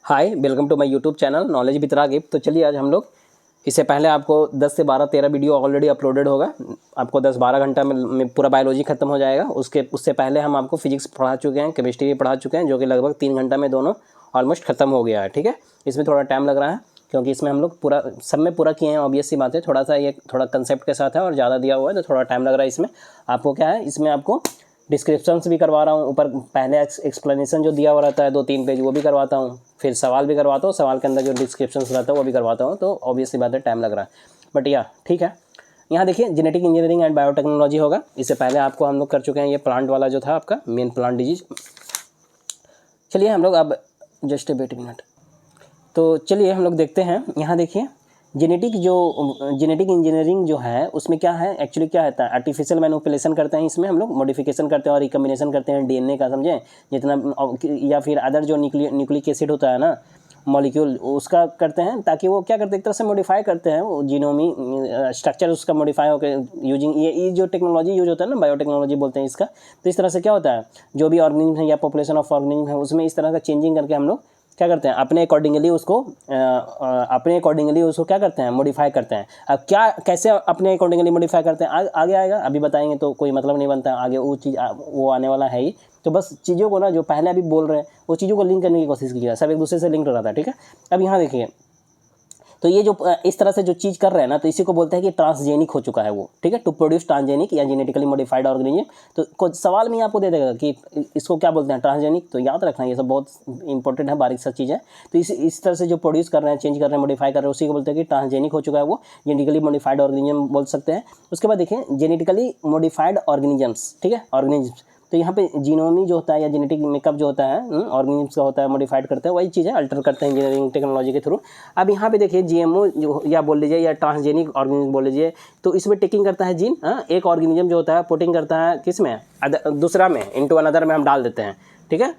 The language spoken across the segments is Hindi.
Hi, welcome to my YouTube channel knowledge with Ragib. तो चलिए आज हम लोग इससे पहले आपको 10 से 12-13 वीडियो ऑलरेडी अपलोडेड होगा। आपको 10-12 घंटा में पूरा बायोलॉजी खत्म हो जाएगा। उससे पहले हम आपको फिजिक्स पढ़ा चुके हैं, केमिस्ट्री भी पढ़ा चुके हैं, जो कि लगभग 3 घंटा में दोनों ऑलमोस्ट खत्म हो गया है। ठीक है, इसमें थोड़ा टाइम लग रहा है क्योंकि इसमें हम लोग पूरा सब में पूरा किए हैं। ऑब्वियस सी बात है, थोड़ा सा ये थोड़ा कंसेप्ट के साथ है और ज़्यादा दिया हुआ है तो थोड़ा टाइम लग रहा है इसमें। आपको क्या है, इसमें आपको डिस्क्रिप्शंस भी करवा रहा हूँ, ऊपर पहले एक्सप्लेनेशन जो दिया हुआ रहता है 2-3 पेज वो भी करवाता हूँ, फिर सवाल भी करवाता हूँ, सवाल के अंदर जो डिस्क्रिप्शंस रहता है वो भी करवाता हूँ। तो ऑब्वियसली बात है टाइम लग रहा है, बट या ठीक है। यहाँ देखिए जेनेटिक इंजीनियरिंग एंड बायोटेक्नोलॉजी होगा। इससे पहले आपको हम लोग कर चुके हैं ये प्लांट वाला जो था आपका मेन प्लांट डिजीज। चलिए हम लोग अब जस्ट वेट मिनट, तो चलिए हम लोग देखते हैं। यहाँ देखिए जेनेटिक इंजीनियरिंग जो है उसमें क्या है, एक्चुअली क्या होता है, आर्टिफिशियल मैनिपुलेशन करते हैं, इसमें हम लोग मॉडिफिकेशन करते हैं और रिकम्बिनेशन करते हैं डीएनए का, समझें, जितना या फिर अदर जो न्यूक्लिक एसिड होता है ना मॉलिक्यूल, उसका करते हैं, ताकि वो क्या करते हैं, एक तरह से मॉडिफाई करते हैं वो जीनोमी स्ट्रक्चर उसका मॉडिफाई होकर यूजिंग ये जो टेक्नोलॉजी यूज होता है ना, बायोटेक्नोलॉजी बोलते हैं इसका। तो इस तरह से क्या होता है, जो भी ऑर्गेनिज्म है या पॉपुलेशन ऑफ ऑर्गेनिज्म है उसमें इस तरह का चेंजिंग करके हम लोग क्या करते हैं, अपने अकॉर्डिंगली उसको क्या करते हैं, मॉडिफाई करते हैं। अब क्या कैसे अपने अकॉर्डिंगली मॉडिफाई करते हैं आगे आएगा, अभी बताएंगे तो कोई मतलब नहीं बनता, आगे वो चीज़ वो आने वाला है ही। तो बस चीज़ों को ना जो पहले अभी बोल रहे हैं वो चीज़ों को लिंक करने की कोशिश कीजिएगा, सब एक दूसरे से लिंक रहा था। ठीक है, अब यहाँ देखिए, तो ये जो इस तरह से जो चीज़ कर रहे हैं ना, तो इसी को बोलते हैं कि ट्रांसजेनिक हो चुका है वो। ठीक है, टू प्रोड्यूस ट्रांसजेनिक या जेनेटिकली मॉडिफाइड ऑर्गेनिज्म। तो कुछ सवाल में आपको दे देगा कि इसको क्या बोलते हैं, ट्रांसजेनिक। तो याद रखना ये सब बहुत इंपॉर्टेंट है, बारीक सा चीज़ है। तो इस तरह से जो प्रोड्यूस कर रहे हैं, चेंज कर रहे हैं, मॉडिफाई कर रहे हैं, उसी को बोलते हैं कि ट्रांसजेनिक हो चुका है वो, जेनेटिकली मॉडिफाइड ऑर्गेनिज्म बोल सकते हैं। उसके बाद देखिए जेनेटिकली मॉडिफाइड ऑर्गेनिजम्स, ठीक है, ऑर्गेनिज्म। तो यहाँ पे जीनोमी जो होता है या जेनेटिक मेकअप जो होता है ऑर्गेनिज्म का होता है, मॉडिफाइड करते हैं, वही चीज़ है, अल्टर करते हैं इंजीनियरिंग टेक्नोलॉजी के थ्रू। अब यहाँ पे देखिए जीएमओ जो या बोल लीजिए या ट्रांसजेनिक ऑर्गेनिज्म बोल लीजिए, तो इसमें टेकिंग करता है जीन, एक ऑर्गेनिज्म जो होता है पुटिंग करता है किस में, दूसरा में, इनटू अनदर में हम डाल देते हैं। ठीक है,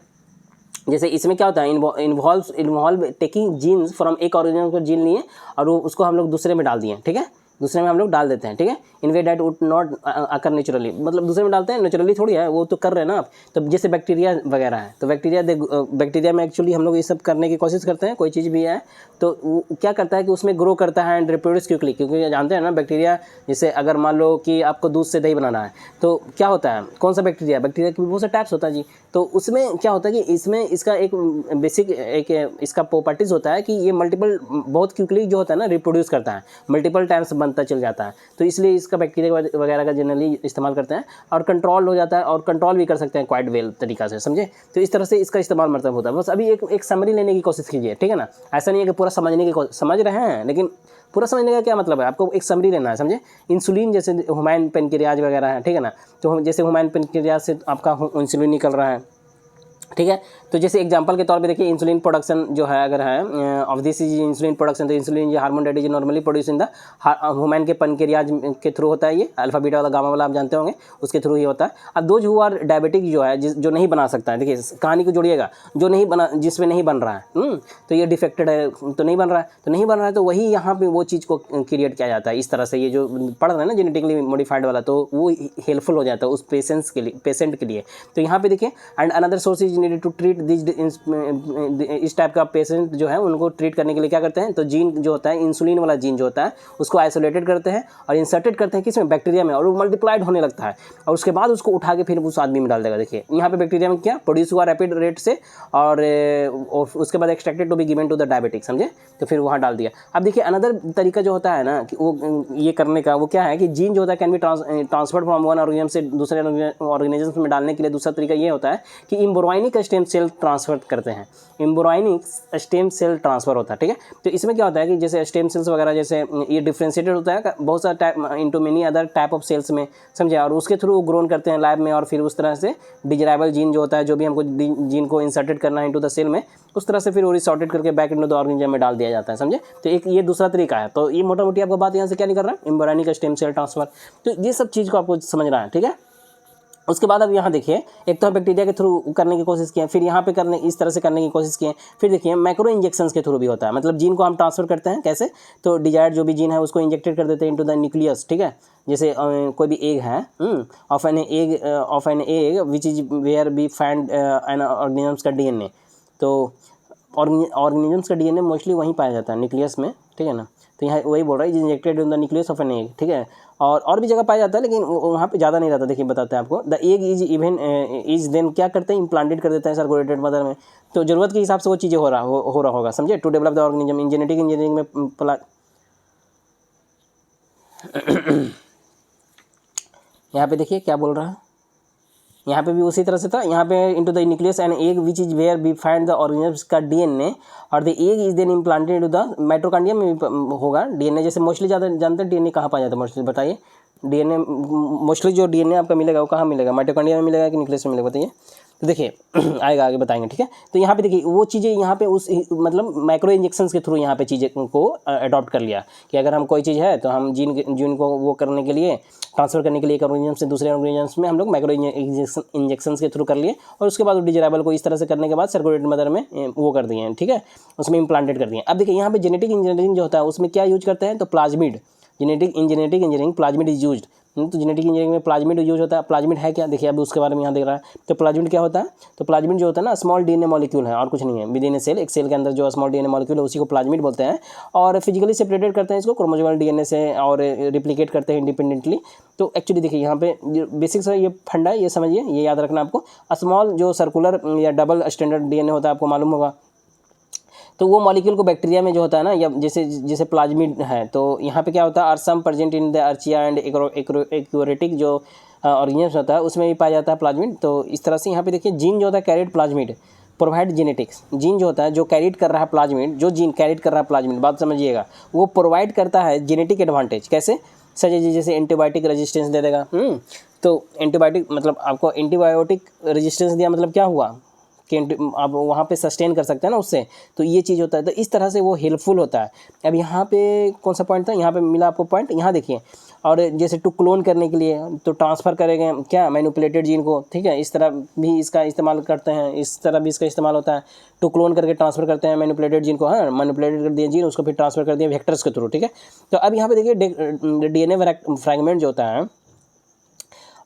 जैसे इसमें क्या होता है, इन्वॉल्व टेकिंग जीन्स फ्रॉम एक ऑर्गेनिज्म को जीन लिए और वो उसको हम लोग दूसरे में डाल दिए। ठीक है, दूसरे में हम लोग डाल देते हैं। ठीक है, in way that would not occur naturally, मतलब दूसरे में डालते हैं, नेचुरली थोड़ी है, वो तो कर रहे हैं ना आप। तो जैसे बैक्टीरिया वगैरह है, तो बैक्टीरिया में एक्चुअली हम लोग ये सब करने की कोशिश करते हैं, कोई चीज़ भी है तो वो क्या करता है कि उसमें ग्रो करता है एंड रिप्रोड्यूस क्विकली। क्योंकि जानते हैं ना बैक्टीरिया, जैसे अगर मान लो कि आपको दूध से दही बनाना है तो क्या होता है, कौन सा बैक्टीरिया के बहुत से टाइप्स होता है जी। तो उसमें क्या होता है कि इसमें इसका एक बेसिक इसका प्रॉपर्टीज़ होता है कि ये मल्टीपल बहुत क्विकली जो होता है ना रिप्रोड्यूस करता है, मल्टीपल टाइम्स बनता चल जाता है। तो इसलिए इसका बैक्टीरिया वगैरह का जनरली इस्तेमाल करते हैं और कंट्रोल हो जाता है और कंट्रोल भी कर सकते हैं क्वाइट वेल तरीका से, समझे। तो इस तरह से इसका इस्तेमाल मतलब होता है। बस अभी एक समरी लेने की कोशिश कीजिए, ठीक है ना, ऐसा नहीं है कि पूरा समझने की समझ रहे हैं, लेकिन पूरा समझने का क्या मतलब है, आपको एक समरी लेना है, समझे। इंसुलिन जैसे ह्यूमन पेनक्रियाज वगैरह है, ठीक है ना, तो जैसे ह्यूमन पेनक्रियाज से आपका इंसुलिन निकल रहा है। ठीक है, तो जैसे एग्जांपल के तौर पे देखिए इंसुलिन प्रोडक्शन जो है, अगर है of this is insulin production, तो इंसुलिन ये hormone that is normally produce in the human के पेनक्रियाज के थ्रू होता है। ये अल्फा बीटा वाला गामा वाला आप जानते होंगे, उसके थ्रू ही होता है। अब दोज हु आर डायबिटिक जो है, जो नहीं बना सकता है, देखिए कहानी को जोड़िएगा, जो नहीं बना, जिसमें नहीं बन रहा है, तो ये डिफेक्टेड है, तो नहीं बन रहा है, तो वही यहाँ पे वो चीज़ को क्रिएट किया जाता है इस तरह से। ये जो पढ़ रहे हैं ना जेनेटिकली मॉडिफाइड वाला, तो वो हेल्पफुल हो जाता है उस पेशेंट के लिए। तो यहाँ पे देखिए and another source is needed to treat this, इस टाइप का पेशेंट जो है उनको ट्रीट करने के लिए क्या करते हैं, तो जीन जो होता है, इंसुलिन वाला जीन जो होता है, उसको आइसोलेटेड करते हैं और इंसर्टेड करते हैं किसमें, बैक्टीरिया में, और वो मल्टीप्लाइड होने लगता है और उसके बाद उसको उठा के फिर उस आदमी में डाल देगा। देखिए यहाँ पे बैक्टीरिया में क्या प्रोड्यूस हुआ रैपिड रेट से और उसके बाद extracted to be given to the diabetic, समझे, तो फिर वहाँ डाल दिया। अब देखिए अनदर तरीका जो होता है ना कि वो ये करने का, वो क्या है कि जीन जो होता है can be transferred from one organism से दूसरे ऑर्गेनिज्म में डालने के लिए दूसरा तरीका ये होता है कि एम्ब्रियोनिक स्टेम सेल ट्रांसफर करते हैं, एम्ब्रियोनिक स्टेम सेल ट्रांसफर होता है। ठीक है, तो इसमें क्या होता है कि जैसे स्टेम सेल्स वगैरह, जैसे ये डिफ्रेंशिएटेड होता है बहुत सारा type into many other type of cells में, समझे, और उसके थ्रू ग्रोन करते हैं लैब में, और फिर उस तरह से डिजराइबल जीन जो होता है, जो भी हमको जीन को इंसर्टेड करना है इंटू द सेल में, उस तरह से फिर वो रिसॉर्टेड करके बैक इंटू द ऑर्गेनिज्म में डाल दिया जाता है, समझे। तो एक ये दूसरा तरीका है। तो ये मोटा मोटी आपको बात यहाँ से क्या निकल रहा है, एम्ब्रियोनिक स्टेम सेल ट्रांसफर। तो ये सब चीज़ को आपको समझना है, ठीक है। उसके बाद अब यहाँ देखिए, एक तो बैक्टीरिया के थ्रू करने की कोशिश किए, फिर यहाँ पे करने इस तरह से करने की कोशिश किए, फिर देखिए माइक्रो इंजेक्शंस के थ्रू भी होता है, मतलब जीन को हम ट्रांसफर करते हैं कैसे, तो डिजायर्ड जो भी जीन है उसको इंजेक्टेड कर देते हैं इनटू द न्यूक्लियस। ठीक है, जैसे कोई भी एग है, of an egg which is where be find an organisms का डीएनए। तो ऑर्गेनिजम्स का डीएनए मोस्टली वहीं पाया जाता है, न्यूक्लियस में, ठीक है ना। तो यहाँ वही बोल रहा है, injected in the nucleus of an egg, ठीक है। और भी जगह पाया जाता है, लेकिन वहाँ पे ज़्यादा नहीं रहता। देखिए बताते हैं आपको, द एग इज देन क्या करते हैं, इम्प्लांटेड कर देते हैं सर्कुलेटेड मदर में। तो ज़रूरत के हिसाब से वो चीज़ें हो रहा होगा, समझे। To develop the organism in genetic engineering में यहाँ पे देखिए क्या बोल रहा है, यहाँ पे भी उसी तरह से था। यहाँ पे into the nucleus and egg which is where we find the organisms का डीएनए, और the egg is then implanted into the mitochondria में होगा डीएनए। जैसे मोस्टली ज़्यादा जानते हैं डीएनए कहाँ पाया जाता है, मोस्टली बताइए। डीएनए मोस्टली जो डीएनए आपका मिलेगा वो कहाँ मिलेगा, माइटोकॉन्ड्रिया में मिलेगा कि न्यूक्लियस में मिलेगा, बताइए। तो देखिए आएगा, आगे बताएंगे, ठीक है। तो यहाँ पे देखिए वो चीज़ें यहाँ पे उस मतलब माइक्रो इंजेक्शंस के थ्रू यहाँ पे चीज़ें को अडॉप्ट कर लिया कि अगर हम कोई चीज़ है तो हम जीन को वो करने के लिए, ट्रांसफर करने के लिए एक ऑर्गेनिज्म से दूसरे ऑर्गेनिज्म में हम लोग माइक्रो इंजेक्शंस के थ्रू कर लिए, और उसके बाद डिजरेबल को इस तरह से करने के बाद सर्कुलेटेड मदर में वो कर दिए हैं, ठीक है, उसमें इम्प्लांटेड कर दिए। अब देखिए यहाँ पे जेनेटिक इंजीनियरिंग जो होता है उसमें क्या यूज करते हैं, तो plasmid, genetic engineering plasmid is used. तो जेनेटिक इंजीनियरिंग में प्लाज्मिड यूज होता है। प्लाज्मिड है क्या, देखिए अब उसके बारे में यहाँ देख रहा है। तो प्लाज्मिड क्या होता है, तो प्लाज्मिड जो होता है ना, स्मॉल डीएनए मॉलिक्यूल है और कुछ नहीं है, विद इन ए सेल, एक सेल के अंदर जो स्मॉल डीएनए मॉलिक्यूल है उसी को प्लाज्मिड बोलते हैं। और फिजिकली सेपरेटेड करते हैं इसको क्रोमोसोमल डीएनए से, और रिप्लिकेट करते हैं इंडिपेंडेंटली। तो एक्चुअली देखिए यहाँ पे बेसिक्स ये फंडा है, ये समझिए, ये याद रखना आपको। स्मॉल जो सर्कुलर या डबल स्टैंडर्ड डीएनए होता है, आपको मालूम होगा, तो वो मॉलिक्यूल को बैक्टीरिया में जो होता है ना, या जैसे प्लाज्मिड है, तो यहाँ पे क्या होता है, are some present in the archaea and eukaryotic जो ऑर्गेनिज्म होता है उसमें भी पाया जाता है प्लाज्मिड। तो इस तरह से यहाँ पे देखिए जीन जो होता है carried plasmid provide genetics, gene जो होता है जो कैरिड कर रहा है प्लाज्मिड, जो जीन कैरिड कर रहा है प्लाज्मिड, बात समझिएगा, वो प्रोवाइड करता है जेनेटिक एडवांटेज। कैसे, सच जैसे एंटीबायोटिक रेजिस्टेंस दे देगा। तो एंटीबायोटिक मतलब आपको एंटीबायोटिक रेजिस्टेंस दिया, मतलब क्या हुआ कि आप वहाँ पे सस्टेन कर सकते हैं ना उससे, तो ये चीज़ होता है। तो इस तरह से वो हेल्पफुल होता है। अब यहाँ पे कौन सा पॉइंट था, यहाँ पे मिला आपको पॉइंट, यहाँ देखिए। और जैसे टू क्लोन करने के लिए तो ट्रांसफ़र करेंगे क्या, मैनिपुलेटेड जीन को, ठीक है, इस तरह भी इसका इस्तेमाल करते हैं, इस तरह भी इसका इस्तेमाल होता है। टू क्लोन करके ट्रांसफ़र करते हैं मैनिपुलेटेड जीन को, हाँ, मैनिपुलेटेड कर दिए जीन, उसको फिर ट्रांसफ़र कर दिए वेक्टर्स के थ्रू, ठीक है। तो अब यहाँ पे देखिए डीएनए फ्रैगमेंट जो होता है,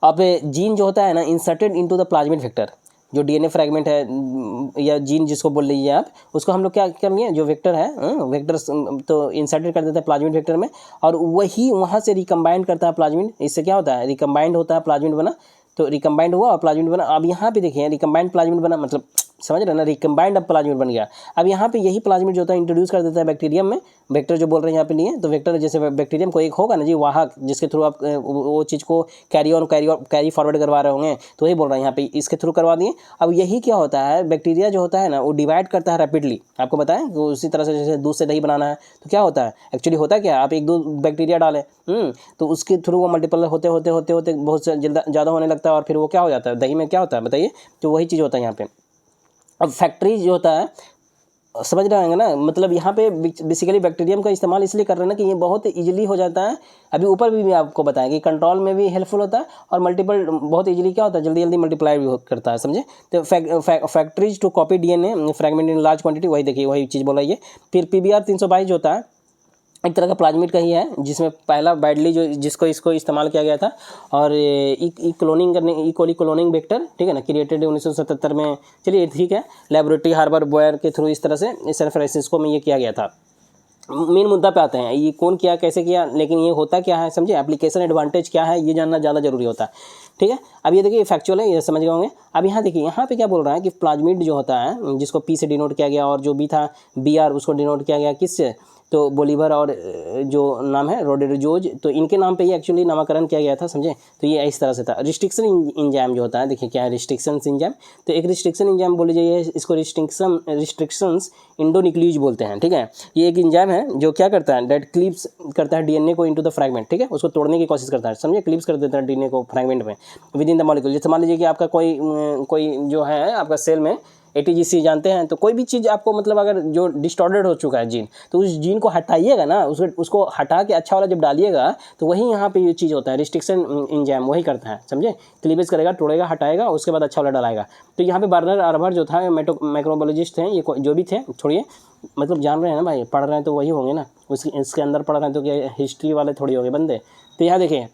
अब जीन जो होता है ना, inserted into the plasmid vector, जो डीएनए फ्रैगमेंट है या जीन जिसको बोल रही है आप, उसको हम लोग क्या कर लिए, जो वेक्टर है, वेक्टर तो इंसर्टेड कर देता है प्लाज्मिड वेक्टर में, और वही वहाँ से रिकम्बाइंड करता है प्लाज्मिड। इससे क्या होता है, रिकम्बाइंड होता है प्लाज्मिड बना, तो रिकम्बाइंड हुआ और प्लाज्मिड बना। अब यहाँ पे देखिए रिकम्बाइंड प्लाज्मिड बना, मतलब समझ रहे ना, रिकम्बाइंड अब प्लाज्मिड बन गया। अब यहाँ पे यही प्लाज्मिड जो होता है इंट्रोड्यूस कर देता है बैक्टीरियम में, वेक्टर जो बोल रहे हैं यहाँ पे लिए, तो वेक्टर जैसे बैक्टीरियम को एक होगा ना जी वाहक, जिसके थ्रू आप वो चीज़ को कैरी फॉरवर्ड करवा रहे होंगे, तो वही बोल रहे हैं यहाँ पे, इसके थ्रू करवा दिए। अब यही क्या होता है, बैक्टीरिया जो होता है ना वो डिवाइड करता है रैपिडली। आपको बताएं तो उसी तरह से जैसे दूध से दही बनाना है तो क्या होता है, एक्चुअली होता है क्या, आप एक दो बैक्टीरिया डालें तो उसके थ्रू वो मल्टीपल होते होते होते होते बहुत ज़्यादा होने लगता है, और फिर वो क्या हो जाता है, दही में क्या होता है बताइए। तो वही चीज़ होता है यहाँ पे। अब फैक्ट्री जो होता है, समझ रहे हैं ना, मतलब यहाँ पे बेसिकली बैक्टीरियम का इस्तेमाल इसलिए कर रहे हैं ना कि ये बहुत इजीली हो जाता है। अभी ऊपर भी आपको बताया कि कंट्रोल में भी हेल्पफुल होता है, और मल्टीपल बहुत इजीली क्या होता है, जल्दी जल्दी मल्टीप्लाई भी करता है, समझे। तो factories to copy DNA fragment in large quantity, वही देखिए वही चीज़ बोला ये। फिर PBR 322 होता है, एक तरह का प्लाज्मिड का ही है, जिसमें पहला बैडली जो जिसको इसको इस्तेमाल किया गया था, और क्लोनिंग करने इकोली क्लोनिंग वेक्टर, ठीक है ना, क्रिएटेड 1977 में। चलिए ठीक है, लेबोरेटरी हार्बर बोयर के थ्रू इस तरह से सैन फ्रांसिस्को में ये किया गया था। मेन मुद्दा पे आते हैं, ये कौन किया कैसे किया, लेकिन ये होता क्या है समझे, एप्लीकेशन एडवांटेज क्या है ये जानना ज़्यादा जरूरी होता है, ठीक है। अब ये देखिए फैक्चुअल है, ये समझ गए होंगे। अब यहाँ देखिए यहाँ पे क्या बोल रहा है कि प्लाज्मिड जो होता है, जिसको P से डिनोट किया गया, और जो B था BR उसको डिनोट किया गया किससे, तो बोलीवर और जो नाम है रोड्रिगोज, तो इनके नाम पे ही एक्चुअली नामकरण किया गया था, समझे। तो ये इस तरह से था। रिस्ट्रिक्शन इंजाइम जो होता है, देखिए क्या है रिस्ट्रिक्शन इंजाइम, तो एक रिस्ट्रिक्शन इंजाइम बोली जाइए, इसको रिस्ट्रिक्शंस इंडोन्यूक्लियेज बोलते हैं, ठीक है। ये एक इंजाइम है जो क्या करता है, डेट क्लिप्स करता है डीएनए को इनटू द फ्रैगमेंट, ठीक है, उसको तोड़ने की कोशिश करता है, समझे, क्लिप्स कर देता है डीएनए को फ्रैगमेंट में विद इन द मॉलिक्यूल। जैसे मान लीजिए कि आपका कोई जो है आपका सेल में ATGC जानते हैं, तो कोई भी चीज़ आपको मतलब अगर जो डिस्टॉर्टेड हो चुका है जीन, तो उस जीन को हटाइएगा ना, उसको हटा के अच्छा वाला जब डालिएगा, तो वही यहाँ पे ये चीज़ होता है, रिस्ट्रिक्शन इंजाइम वही करता है, समझे। क्लीवेज करेगा, तोड़ेगा, हटाएगा, उसके बाद अच्छा वाला डालेगा। तो यहाँ पे बर्नर आर्बर जो था माइक्रोबायोलॉजिस्ट हैं, ये जो भी थे, छोड़िए, मतलब जान रहे हैं ना भाई, पढ़ रहे हैं तो वही होंगे ना, इसके अंदर पढ़ रहे हैं तो क्या हिस्ट्री वाले थोड़ी होंगे बंदे। तो यहाँ देखिए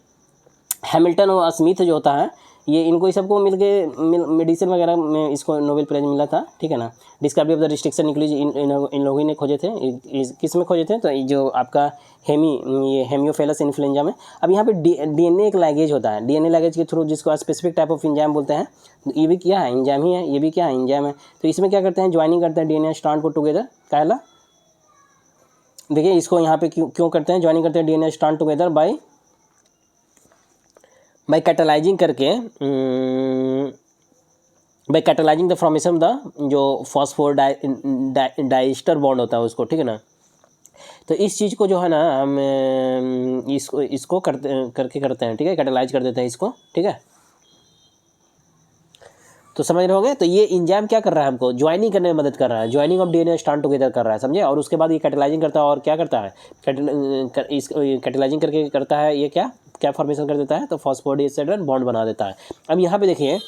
हैमिल्टन और स्मिथ जो होता है, ये इनको सबको मिलके मेडिसिन वगैरह में इसको नोबेल प्राइज़ मिला था, ठीक है ना। Discovery of the restriction nucleus in लोगों ने खोजे थे। किस में खोजे थे? तो जो आपका ये हेमियोफिलस इन्फ्लुएंजा में। अब यहाँ पे डीएनए एक लैंग्वेज होता है, डीएनए लैंग्वेज के थ्रू जिसको स्पेसिफिक टाइप ऑफ एंजाइम बोलते हैं। ये भी क्या है? एंजाइम ही है। ये भी क्या है? एंजाइम है। तो इसमें क्या करते हैं? ज्वाइनिंग करते हैं डीएनए स्ट्रैंड को टुगेदर। कहला देखिए इसको यहाँ पे क्यों करते हैं? ज्वाइनिंग करते हैं डीएनए स्ट्रैंड टुगेदर बाय कैटालाइजिंग करके, बाय कैटालाइजिंग द फॉर्मेशन द जो फॉस्फोर डाइस्टर बॉन्ड होता है उसको, ठीक है ना। तो इस चीज़ को जो है ना हम इसको करते हैं, ठीक है, कैटालाइज कर देते हैं इसको, ठीक है। तो समझ रहे होंगे। तो ये एंजाइम क्या कर रहा है? हमको ज्वाइनिंग करने में मदद कर रहा है, joining of DNA strand together कर रहा है, समझे। और उसके बाद ये कैटालाइजिंग करता है और क्या करता है? कैटालाइजिंग करके करता है ये क्या फॉर्मेशन कर देता है? तो फॉस्फोडाइस्टर बॉन्ड बना देता है। अब यहाँ पे देखिए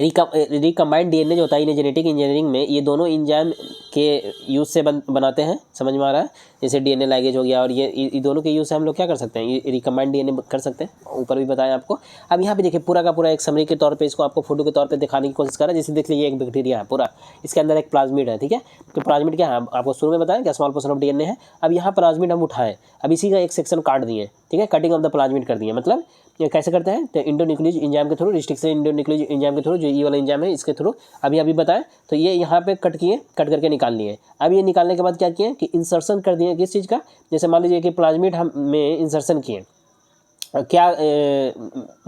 रिकम्बाइंड डीएनए जो होता है जेनेटिक इंजीनियरिंग में ये दोनों एंजाइम के यूज़ से बनाते हैं, समझ में आ रहा है। जैसे डीएनए लाइगेज हो गया और ये दोनों के यूज़ से हम लोग क्या कर सकते हैं? ये रिकम्बाइंड डीएनए कर सकते हैं, ऊपर भी बताया आपको। अब यहाँ पे देखिए पूरा का पूरा एक समरी के तौर पे इसको आपको फोटो के तौर पे दिखाने की कोशिश कर रहा है। जैसे देख लीजिए एक बैक्टीरिया है पूरा, इसके अंदर एक प्लाज्मिड है, ठीक है। तो प्लाज्मिड क्या है? आपको शुरू में बताया क्या स्मॉल पोर्शन ऑफ डीएनए है। अब यहाँ प्लाज्मिड हम उठाए, अब इसी का एक सेक्शन काट दिए, ठीक है, कटिंग ऑफ द प्लाज्मिड कर दिए। मतलब ये कैसे करते हैं? तो इंडोन्यूक्लियस एंजाइम के थ्रू, रिस्ट्रिक्शन इंडोन्यूक्लियस एंजाइम के थ्रू, जो ये वाला एंजाइम है इसके थ्रू अभी बताएं। तो ये यहाँ पे कट करके निकाल लिए। अब ये निकालने के बाद क्या किए कि इंसर्शन कर दिए किस चीज़ का? जैसे मान लीजिए कि प्लाज्मिड हम में इंसर्शन किए, क्या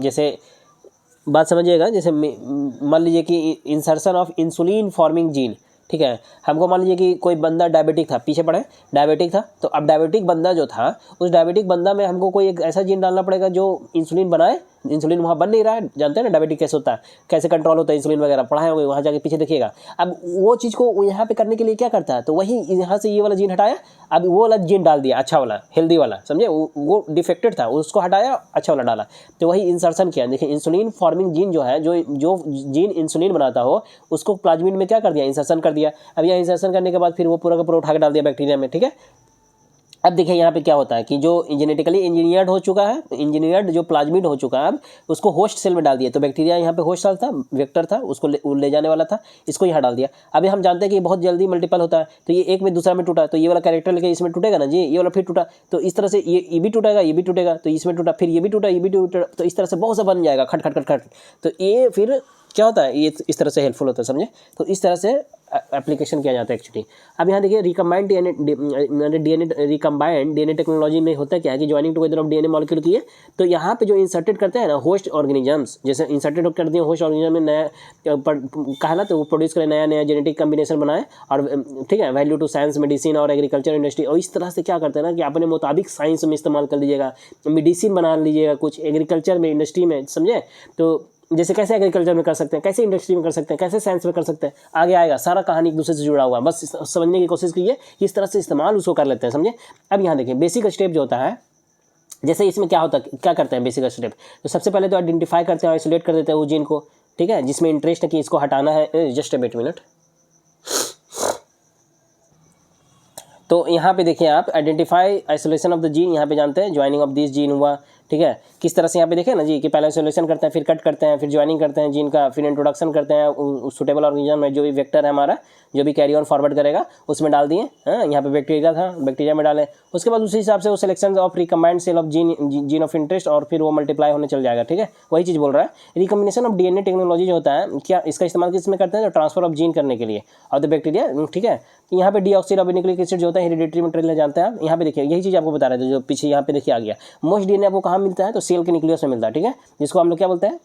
जैसे बात समझिएगा। जैसे मान लीजिए कि insertion of insulin forming gene, ठीक है। हमको मान लीजिए कि कोई बंदा डायबिटिक था, पीछे पड़े डायबिटिक था, तो अब डायबिटिक बंदा जो था उस डायबिटिक बंदा में हमको कोई एक ऐसा जीन डालना पड़ेगा जो इंसुलिन बनाए। इंसुलिन वहाँ बन नहीं रहा है, जानते हैं ना डायबिटिक कैसे होता है, कैसे कंट्रोल होता है इंसुलिन वगैरह, पढ़ाए होंगे, वहाँ जाके पीछे देखिएगा। अब वो चीज़ को यहाँ पे करने के लिए क्या करता है? तो वही यहाँ से ये वाला जीन हटाया, अब वो वाला जीन डाल दिया, अच्छा वाला हेल्दी वाला, समझे। वो डिफेक्टेड था, उसको हटाया, अच्छा वाला डाला, तो वही इंसर्शन किया। देखिए इंसुलिन फॉर्मिंग जीन जो है, जो जीन इंसुलिन बनाता हो उसको प्लाज्मिड में क्या कर दिया? इंसर्शन कर दिया। अब यह इंसर्शन करने के बाद फिर वो पूरा का पूरा उठा के डाल दिया बैक्टीरिया में, ठीक है। अब देखिए यहाँ पे क्या होता है कि जो जेनेटिकली इंजीनियर्ड हो चुका है, इंजीनियर्ड जो प्लाज्मिड हो चुका है, अब उसको होस्ट सेल में डाल दिया। तो बैक्टीरिया यहाँ पे होस्ट सेल था, वेक्टर था, उसको ले जाने वाला था, इसको यहाँ डाल दिया। अभी हम जानते हैं कि बहुत जल्दी मल्टीपल होता है, तो ये एक में दूसरा में टूटा, तो ये वाला कैरेक्टर लेके इसमें टूटेगा ना जी, ये वाला फिर टूटा, तो इस तरह से ये भी टूटेगा, ये भी टूटेगा, तो इसमें टूटा, फिर ये भी टूटा, ये भी टूटा, तो इस तरह से बहुत सा बन जाएगा, खट खट खट खट। तो ये फिर क्या होता है? ये इस तरह से हेल्पफुल होता है, समझे। तो इस तरह से एप्लीकेशन किया जाता है एक्चुअली। अब यहाँ देखिए रिकम्बाइंड डीएनए टेक्नोलॉजी में होता क्या है कि joining together of DNA molecule की है। तो यहाँ पे जो इंसर्टेड करते हैं ना होस्ट ऑर्गेनिजम्स, जैसे इंसर्टेड कर दिए होस्ट ऑर्गेनिज्म में नया कहा ना, तो वो प्रोड्यूस करें नया जेनेटिक कम्बिनेशन बनाए, और ठीक है, वैल्यू टू साइंस, मेडिसिन और एग्रीकल्चर इंडस्ट्री। और इस तरह से क्या करते हैं ना कि अपने मुताबिक साइंस में इस्तेमाल कर लीजिएगा, मेडिसिन बना लीजिएगा, कुछ एग्रीकल्चर में, इंडस्ट्री में, समझे। तो जैसे कैसे एग्रीकल्चर में कर सकते हैं, कैसे इंडस्ट्री में कर सकते हैं, कैसे साइंस में कर सकते हैं, आगे आएगा। सारा कहानी एक दूसरे से जुड़ा हुआ है, बस समझने की कोशिश कीजिए कि इस तरह से इस्तेमाल उसको कर लेते हैं, समझे। अब यहाँ देखिए बेसिक स्टेप जो होता है, जैसे इसमें क्या होता है, क्या करते हैं बेसिक स्टेप। तो सबसे पहले तो आइडेंटिफाई करते हैं, आइसोलेट कर देते हैं वो जीन को, ठीक है, जिसमें इंटरेस्ट है कि इसको हटाना है। Just a minute. तो यहाँ पे देखिए आप identify isolation of the gene, यहाँ पे जानते हैं ज्वाइनिंग ऑफ दिस जीन हुआ, ठीक है। किस तरह से यहाँ पे देखें ना जी कि पहले आइसोलेशन करते हैं, फिर कट करते हैं, फिर ज्वाइनिंग करते हैं जीन का, फिर इंट्रोडक्शन करते हैं सुटेबल ऑर्गेनिज्म में, जो भी वेक्टर है हमारा, जो भी कैरी ऑन फॉरवर्ड करेगा उसमें डाल दिए। हाँ, यहाँ पे बैक्टीरिया था, बैक्टीरिया में डालें। उसके बाद उसी हिसाब से वो selection of recombined cell of gene of interest, और फिर वो मल्टीप्लाई होने चल जाएगा, ठीक है। वही चीज़ बोल रहा है। रिकम्बिनेशन ऑफ डीएनए टेक्नोलॉजी जो होता है, क्या इसका इस्तेमाल किस में करते हैं? जो ट्रांसफर ऑफ जीन करने के लिए और द बैक्टीरिया, ठीक है। यहाँ पे डीऑक्सीराइबोन्यूक्लिक एसिड जो होता है हेरिडिटरी मटेरियल जानते हैं आप। यहाँ पे देखिए यही चीज़ आपको बता रहे थे, जो पीछे यहाँ पे देखिए आ गया। मोस्ट डीएनए आपको कहाँ मिलता है? तो सेल के न्यूक्लियस में मिलता है, ठीक है, जिसको हम लोग क्या बोलते हैं?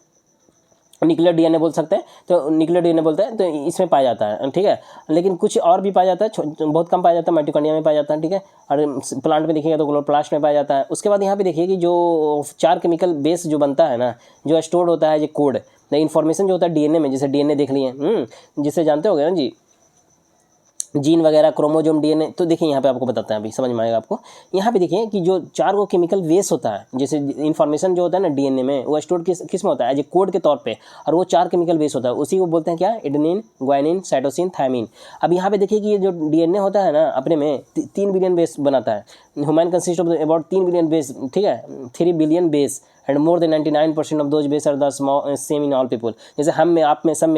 न्यूक्लियर डीएनए बोल सकते हैं। तो न्यूक्लियर डीएनए बोलते हैं, तो इसमें पाया जाता है, ठीक है। लेकिन कुछ और भी पाया जाता है, बहुत कम पाया जाता है, माइटोकॉन्ड्रिया में पाया जाता है, ठीक है। और प्लांट में देखिएगा तो क्लोरोप्लास्ट में पाया जाता है। उसके बाद यहाँ पे देखिए कि जो 4 केमिकल बेस जो बनता है ना, जो स्टोर्ड होता है, ये कोड इन्फॉर्मेशन जो होता है डीएनए में, जैसे डीएनए देख लिए, जिससे जानते हो गए ना जी, जीन वगैरह, क्रोमोजोम, डीएनए। तो देखिए यहाँ पे आपको बताते हैं, अभी समझ में आएगा आपको। यहाँ पे देखिए कि जो 4 को केमिकल बेस होता है, जैसे इन्फॉर्मेशन जो होता है ना डीएनए में, वो स्टोर किस में होता है? एज ए कोड के तौर पे, और वो 4 केमिकल बेस होता है, उसी को बोलते हैं क्या? Adenine, guanine, cytosine, thymine. अब यहाँ पे देखिए कि ये जो डीएनए होता है ना अपने में 3 बिलियन बेस बनाता है। Human consist of about 3 billion base, ठीक है, 3 billion base, and more than 99% of those base are the same in all people. जैसे हम में, आप में, सब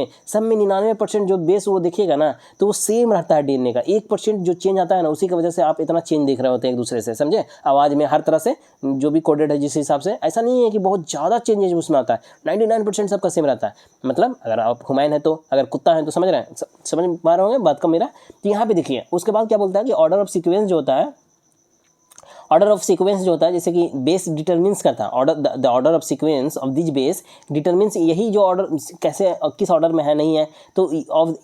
में 99% जो बेस वो देखिएगा ना तो वो सेम रहता है डीएनए का। 1% जो चेंज आता है ना उसी की वजह से आप इतना चेंज देख रहे होते हैं एक दूसरे से, समझे। आवाज़ में हर तरह से जो भी कोडेड है जिस हिसाब से, ऐसा नहीं है कि बहुत ज़्यादा चेंजेज उसमें आता है। 99% सबका सेम रहता है। मतलब अगर आप हुमायूं है तो, अगर कुत्ता है तो, समझ रहे हैं, समझ पा रहे होंगे बात का मेरा। तो यहाँ पे देखिए उसके बाद क्या बोलता है कि ऑर्डर ऑफ सीक्वेंस जो होता है, ऑर्डर ऑफ सीक्वेंस जो होता है, जैसे कि बेस डिटरमिन्स करता है, order the order of sequence of this base determines, यही जो ऑर्डर कैसे किस ऑर्डर में है नहीं है, तो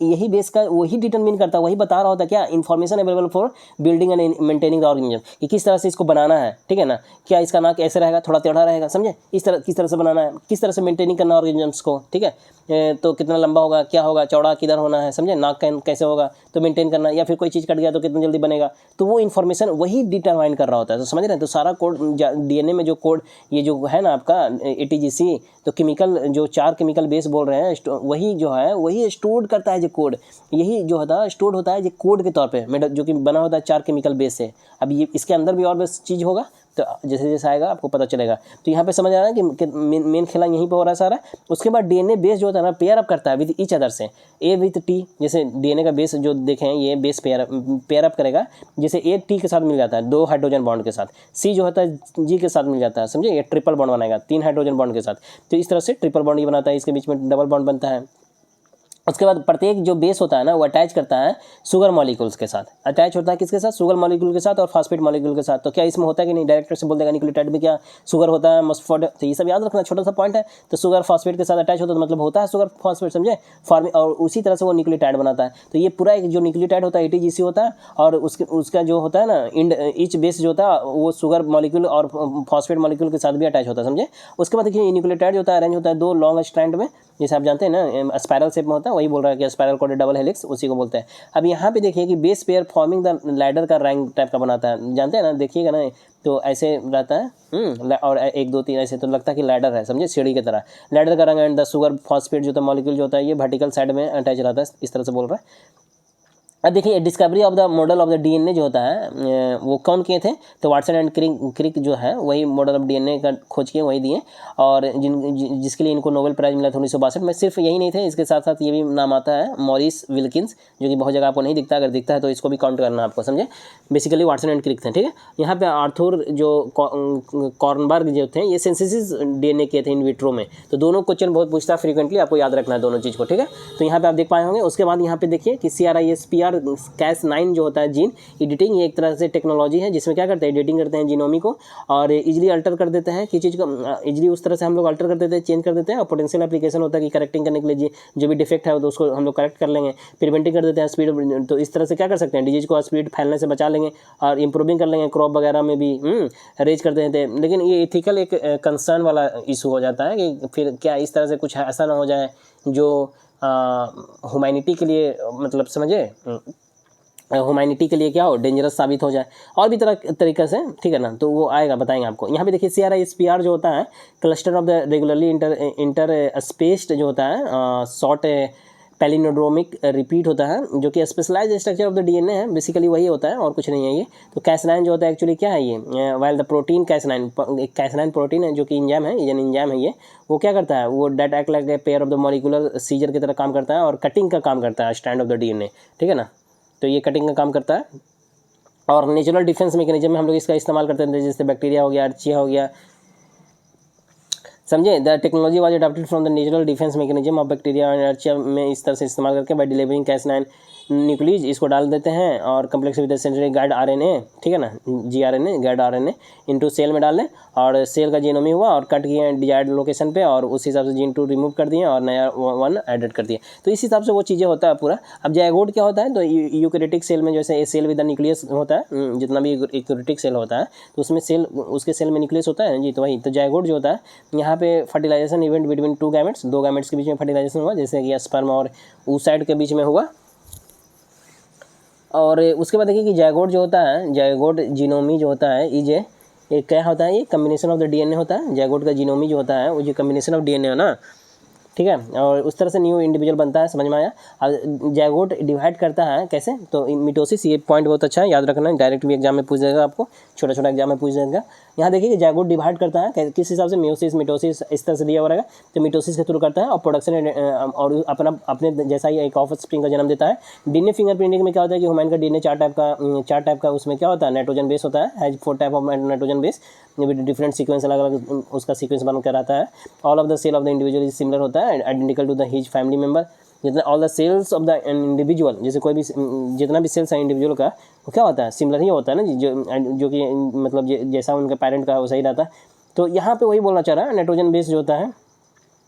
यही बेस का वही डिटरमिन करता है, वही बता रहा होता है क्या, information available for building and maintaining the organism, कि किस तरह से इसको बनाना है, ठीक है ना। क्या इसका नाक ऐसे रहेगा, थोड़ा टेढ़ा रहेगा, समझे, इस तरह किस तरह से बनाना है, किस तरह से मेंटेनिंग करना ऑर्गेनिजम्स को, ठीक है। तो कितना लंबा होगा, क्या होगा, चौड़ा किधर होना है, समझे, नाक कैसे होगा तो मेंटेन करना, या फिर कोई चीज़ कट गया तो कितना जल्दी बनेगा, तो वो इन्फॉर्मेशन वही डिटरमाइन कर रहा होता है। तो समझ रहे हैं, तो सारा कोड डीएनए में जो कोड ये जो है ना आपका एटीजीसी, तो केमिकल जो 4 केमिकल बेस बोल रहे हैं, वही जो है वही स्टोर करता है जो कोड, यही जो होता है स्टोर होता है जो कोड के तौर पे, जो कि बना होता है 4 केमिकल बेस से। अब ये इसके अंदर भी और बस चीज़ होगा, तो जैसे जैसे आएगा आपको पता चलेगा। तो यहाँ पे समझ आ रहा है कि मेन खेला यहीं पे हो रहा है सारा। उसके बाद डीएनए बेस जो होता है ना पेयर अप करता है विद ईच अदर से, ए विथ टी। जैसे डीएनए का बेस जो देखें ये बेस पेयर अप करेगा, जैसे ए टी के साथ मिल जाता है 2 हाइड्रोजन बॉन्ड के साथ, सी जो होता है जी के साथ मिल जाता है, समझे, ये ट्रिपल बॉन्ड बनाएगा 3 हाइड्रोजन बॉन्ड के साथ। तो इस तरह से ट्रिपल बॉन्ड ये बनाता है, इसके बीच में डबल बॉन्ड बनता है। उसके बाद प्रत्येक जो बेस होता है ना वो अटैच करता है शुगर मॉलिक्यूल्स के साथ, अटैच होता है किसके साथ, शुगर मॉलिक्यूल के साथ और फॉस्फेट मॉलिक्यूल के साथ। तो क्या इसमें होता है कि नहीं, डायरेक्टर से बोल देगा न्यूक्लियोटाइड में क्या शुगर होता है, मॉस्फेट, तो ये सब याद रखना, छोटा सा पॉइंट है। तो शुगर फॉस्फेट के साथ अटैच होता है तो मतलब होता है शुगर फॉस्फेट, समझे, और उसी तरह से वो न्यूक्लियोटाइड बनाता है। तो ये पूरा एक जो न्यूक्लियोटाइड होता है एटीजीसी होता है, और उसका जो होता है ना ईच बेस जो होता है वो शुगर मॉलिक्यूल और फॉस्फेट मॉलिक्यूल के साथ भी अटैच होता है, समझे। उसके बाद देखिए न्यूक्लियोटाइड जो होता है अरेंज होता है 2 लॉन्ग स्ट्रैंड में, जैसे आप जानते हैं ना स्पाइरल शेप में होता है, वही बोल रहा है कि स्पाइरल कोडेड डबल हेलिक्स, उसी को बोलते हैं। अब यहाँ पे देखिए कि base pair forming the ladder का रैंक टाइप का बनाता है, जानते हैं ना, देखिएगा ना तो ऐसे रहता है और 1 2 3 ऐसे, तो लगता है कि लैडर है, समझे, सीढ़ी की तरह लैडर का रंग। एंड द शुगर फॉस्फेट जो होता है मॉलिक्यूल जो होता है ये वर्टिकल साइड में अटैच रहता है, इस तरह से बोल रहा है। अब देखिए discovery of the model of the DNA जो होता है वो कौन किए थे, तो वाटसन एंड क्रिक जो है वही मॉडल ऑफ डीएनए का खोज किए, वही दिए, और जिसके लिए इनको नोबेल प्राइज मिला था 1962 में। सिर्फ यही नहीं थे, इसके साथ साथ ये भी नाम आता है मॉरिस विल्किंस, जो कि बहुत जगह आपको नहीं दिखता, अगर दिखता है तो इसको भी काउंट करना आपको, समझे। बेसिकली वाटसन एंड क्रिक थे, ठीक है। यहाँ पे आर्थर जो कॉर्नबर्ग जो थे ये सिंथेसिस डीएनए किए थे इन विट्रो में। तो दोनों क्वेश्चन बहुत पूछता है फ्रीक्वेंटली, आपको याद रखना है दोनों चीज़ को, ठीक है। तो यहाँ पे आप देख पाए होंगे। उसके बाद यहाँ पे देखिए कि CRISPR Cas9 जो होता है जीन एडिटिंग, ये एक तरह से टेक्नोलॉजी है जिसमें क्या करते हैं, एडिटिंग करते हैं जीनोमी को और इजीली अल्टर कर देते हैं, किसी चीज़ को इजीली उस तरह से हम लोग अल्टर कर देते हैं, चेंज कर देते हैं। और पोटेंशियल एप्लीकेशन होता है कि करेक्टिंग करने के लिए जो भी डिफेक्ट है तो उसको हम लोग करेक्ट कर लेंगे, प्रिवेंटिंग कर देते हैं स्पीड। तो इस तरह से क्या कर सकते हैं, डिजीज को स्पीड फैलने से बचा लेंगे और इंप्रूविंग कर लेंगे, क्रॉप वगैरह में भी रेज कर देते हैं। लेकिन ये एथिकल एक कंसर्न वाला इशू हो जाता है कि फिर क्या इस तरह से कुछ ऐसा ना हो जाए जो ह्यूमैनिटी के लिए, मतलब समझे, ह्यूमैनिटी के लिए क्या हो, डेंजरस साबित हो जाए, और भी तरीक़े से, ठीक है ना। तो वो आएगा, बताएंगे आपको। यहाँ पे देखिए CRISPR जो होता है cluster of the regularly inter spaced जो होता है शॉर्ट पैलिनोड्रोमिक रिपीट होता है, जो कि specialise structure of the DNA है, बेसिकली वही होता है और कुछ नहीं है ये। तो Cas9 जो होता है एक्चुअली क्या है ये, while the protein Cas9 protein है जो कि इंजाइम है, इंजाइम है ये, वो क्या करता है, वो that act like a pair of the molecular scissor की तरह काम करता है और कटिंग का काम करता है स्ट्रैंड ऑफ द डीएनए, ठीक है ना। तो ये कटिंग का काम करता है और नेचुरल डिफेंस मैकेनिज्म में हम लोग इसका इस्तेमाल करते हैं, जैसे बैक्टीरिया हो गया, अर्चिया हो गया, समझे। The technology was adopted from the natural defence mechanism of bacteria and archaea में इस तरह से इस्तेमाल करके बाय डिलीवरिंग Cas9 न्यूक्लियस इसको डाल देते हैं और complex with centric guide RNA, ठीक है ना, GRNA guide RNA into cell में डाल दें और सेल का जीनोमी हुआ और कट किए डिजायर्ड लोकेशन पे और उस हिसाब से जीन 2 रिमूव कर दिए और नया 1 एडिट कर दिए। तो इस हिसाब से वो चीज़ें होता है पूरा। अब जायगोट क्या होता है, तो यूकैरियोटिक सेल में जैसे सेल विद न्यूक्लियस होता है, जितना भी यूकैरियोटिक सेल होता है तो उसमें सेल, उसके सेल में न्यूक्लियस होता है जी, तो वही। तो जायगोट जो होता है यहाँ पे fertilisation event between 2 gametes, 2 gametes के बीच में फर्टिलाइजेशन हुआ, जैसे कि स्पर्म और oocyte के बीच में हुआ। और उसके बाद देखिए कि जायगोट जो होता है, जायगोट जीनोमी जो होता है ये क्या होता है, ये कम्बिनेशन ऑफ द डीएनए होता है। जायगोट का जीनोमी जो होता है वो जो कम्बिनेशन ऑफ डीएनए है ना, ठीक है, और उस तरह से न्यू इंडिविजुअल बनता है, समझ में आया। अब जैगोट डिवाइड करता है कैसे, तो मिटोसिस, ये पॉइंट बहुत अच्छा है, याद रखना, डायरेक्ट भी एग्जाम में पूछ जाएगा आपको, छोटा छोटा एग्जाम में पूछ जाएगा। यहाँ देखिए कि जैगोट डिवाइड करता है किस हिसाब से, म्यूसिस, मिटोसिस, इस तरह से दिया हुआ रहेगा। तो मिटोसिस के थ्रू करता है और प्रोडक्शन और अपने जैसा ही एक ऑफ स्प्रिंग का जन्म देता है। डीएनए फिंगरप्रिंटिंग में क्या होता है कि ह्यूमन का डीएनए चार टाइप का उसमें क्या होता है, नाइट्रोजन बेस होता है, has 4 type of nitrogen base, different sequence, अलग अलग उसका सीक्वेंस बन कर आता है। All of the cell of the individual is similar होता है, identical to the his family member. जितना all the cells of the individual, जैसे कोई भी जितना भी सेल्स है इंडिविजुअल का, वो क्या होता है, सिमिलर ही होता है ना, जो कि मतलब जैसा उनका पेरेंट का है वैसा ही रहता है। तो यहाँ पे वही बोलना चाह रहा है, नाइट्रोजन बेस जो होता है,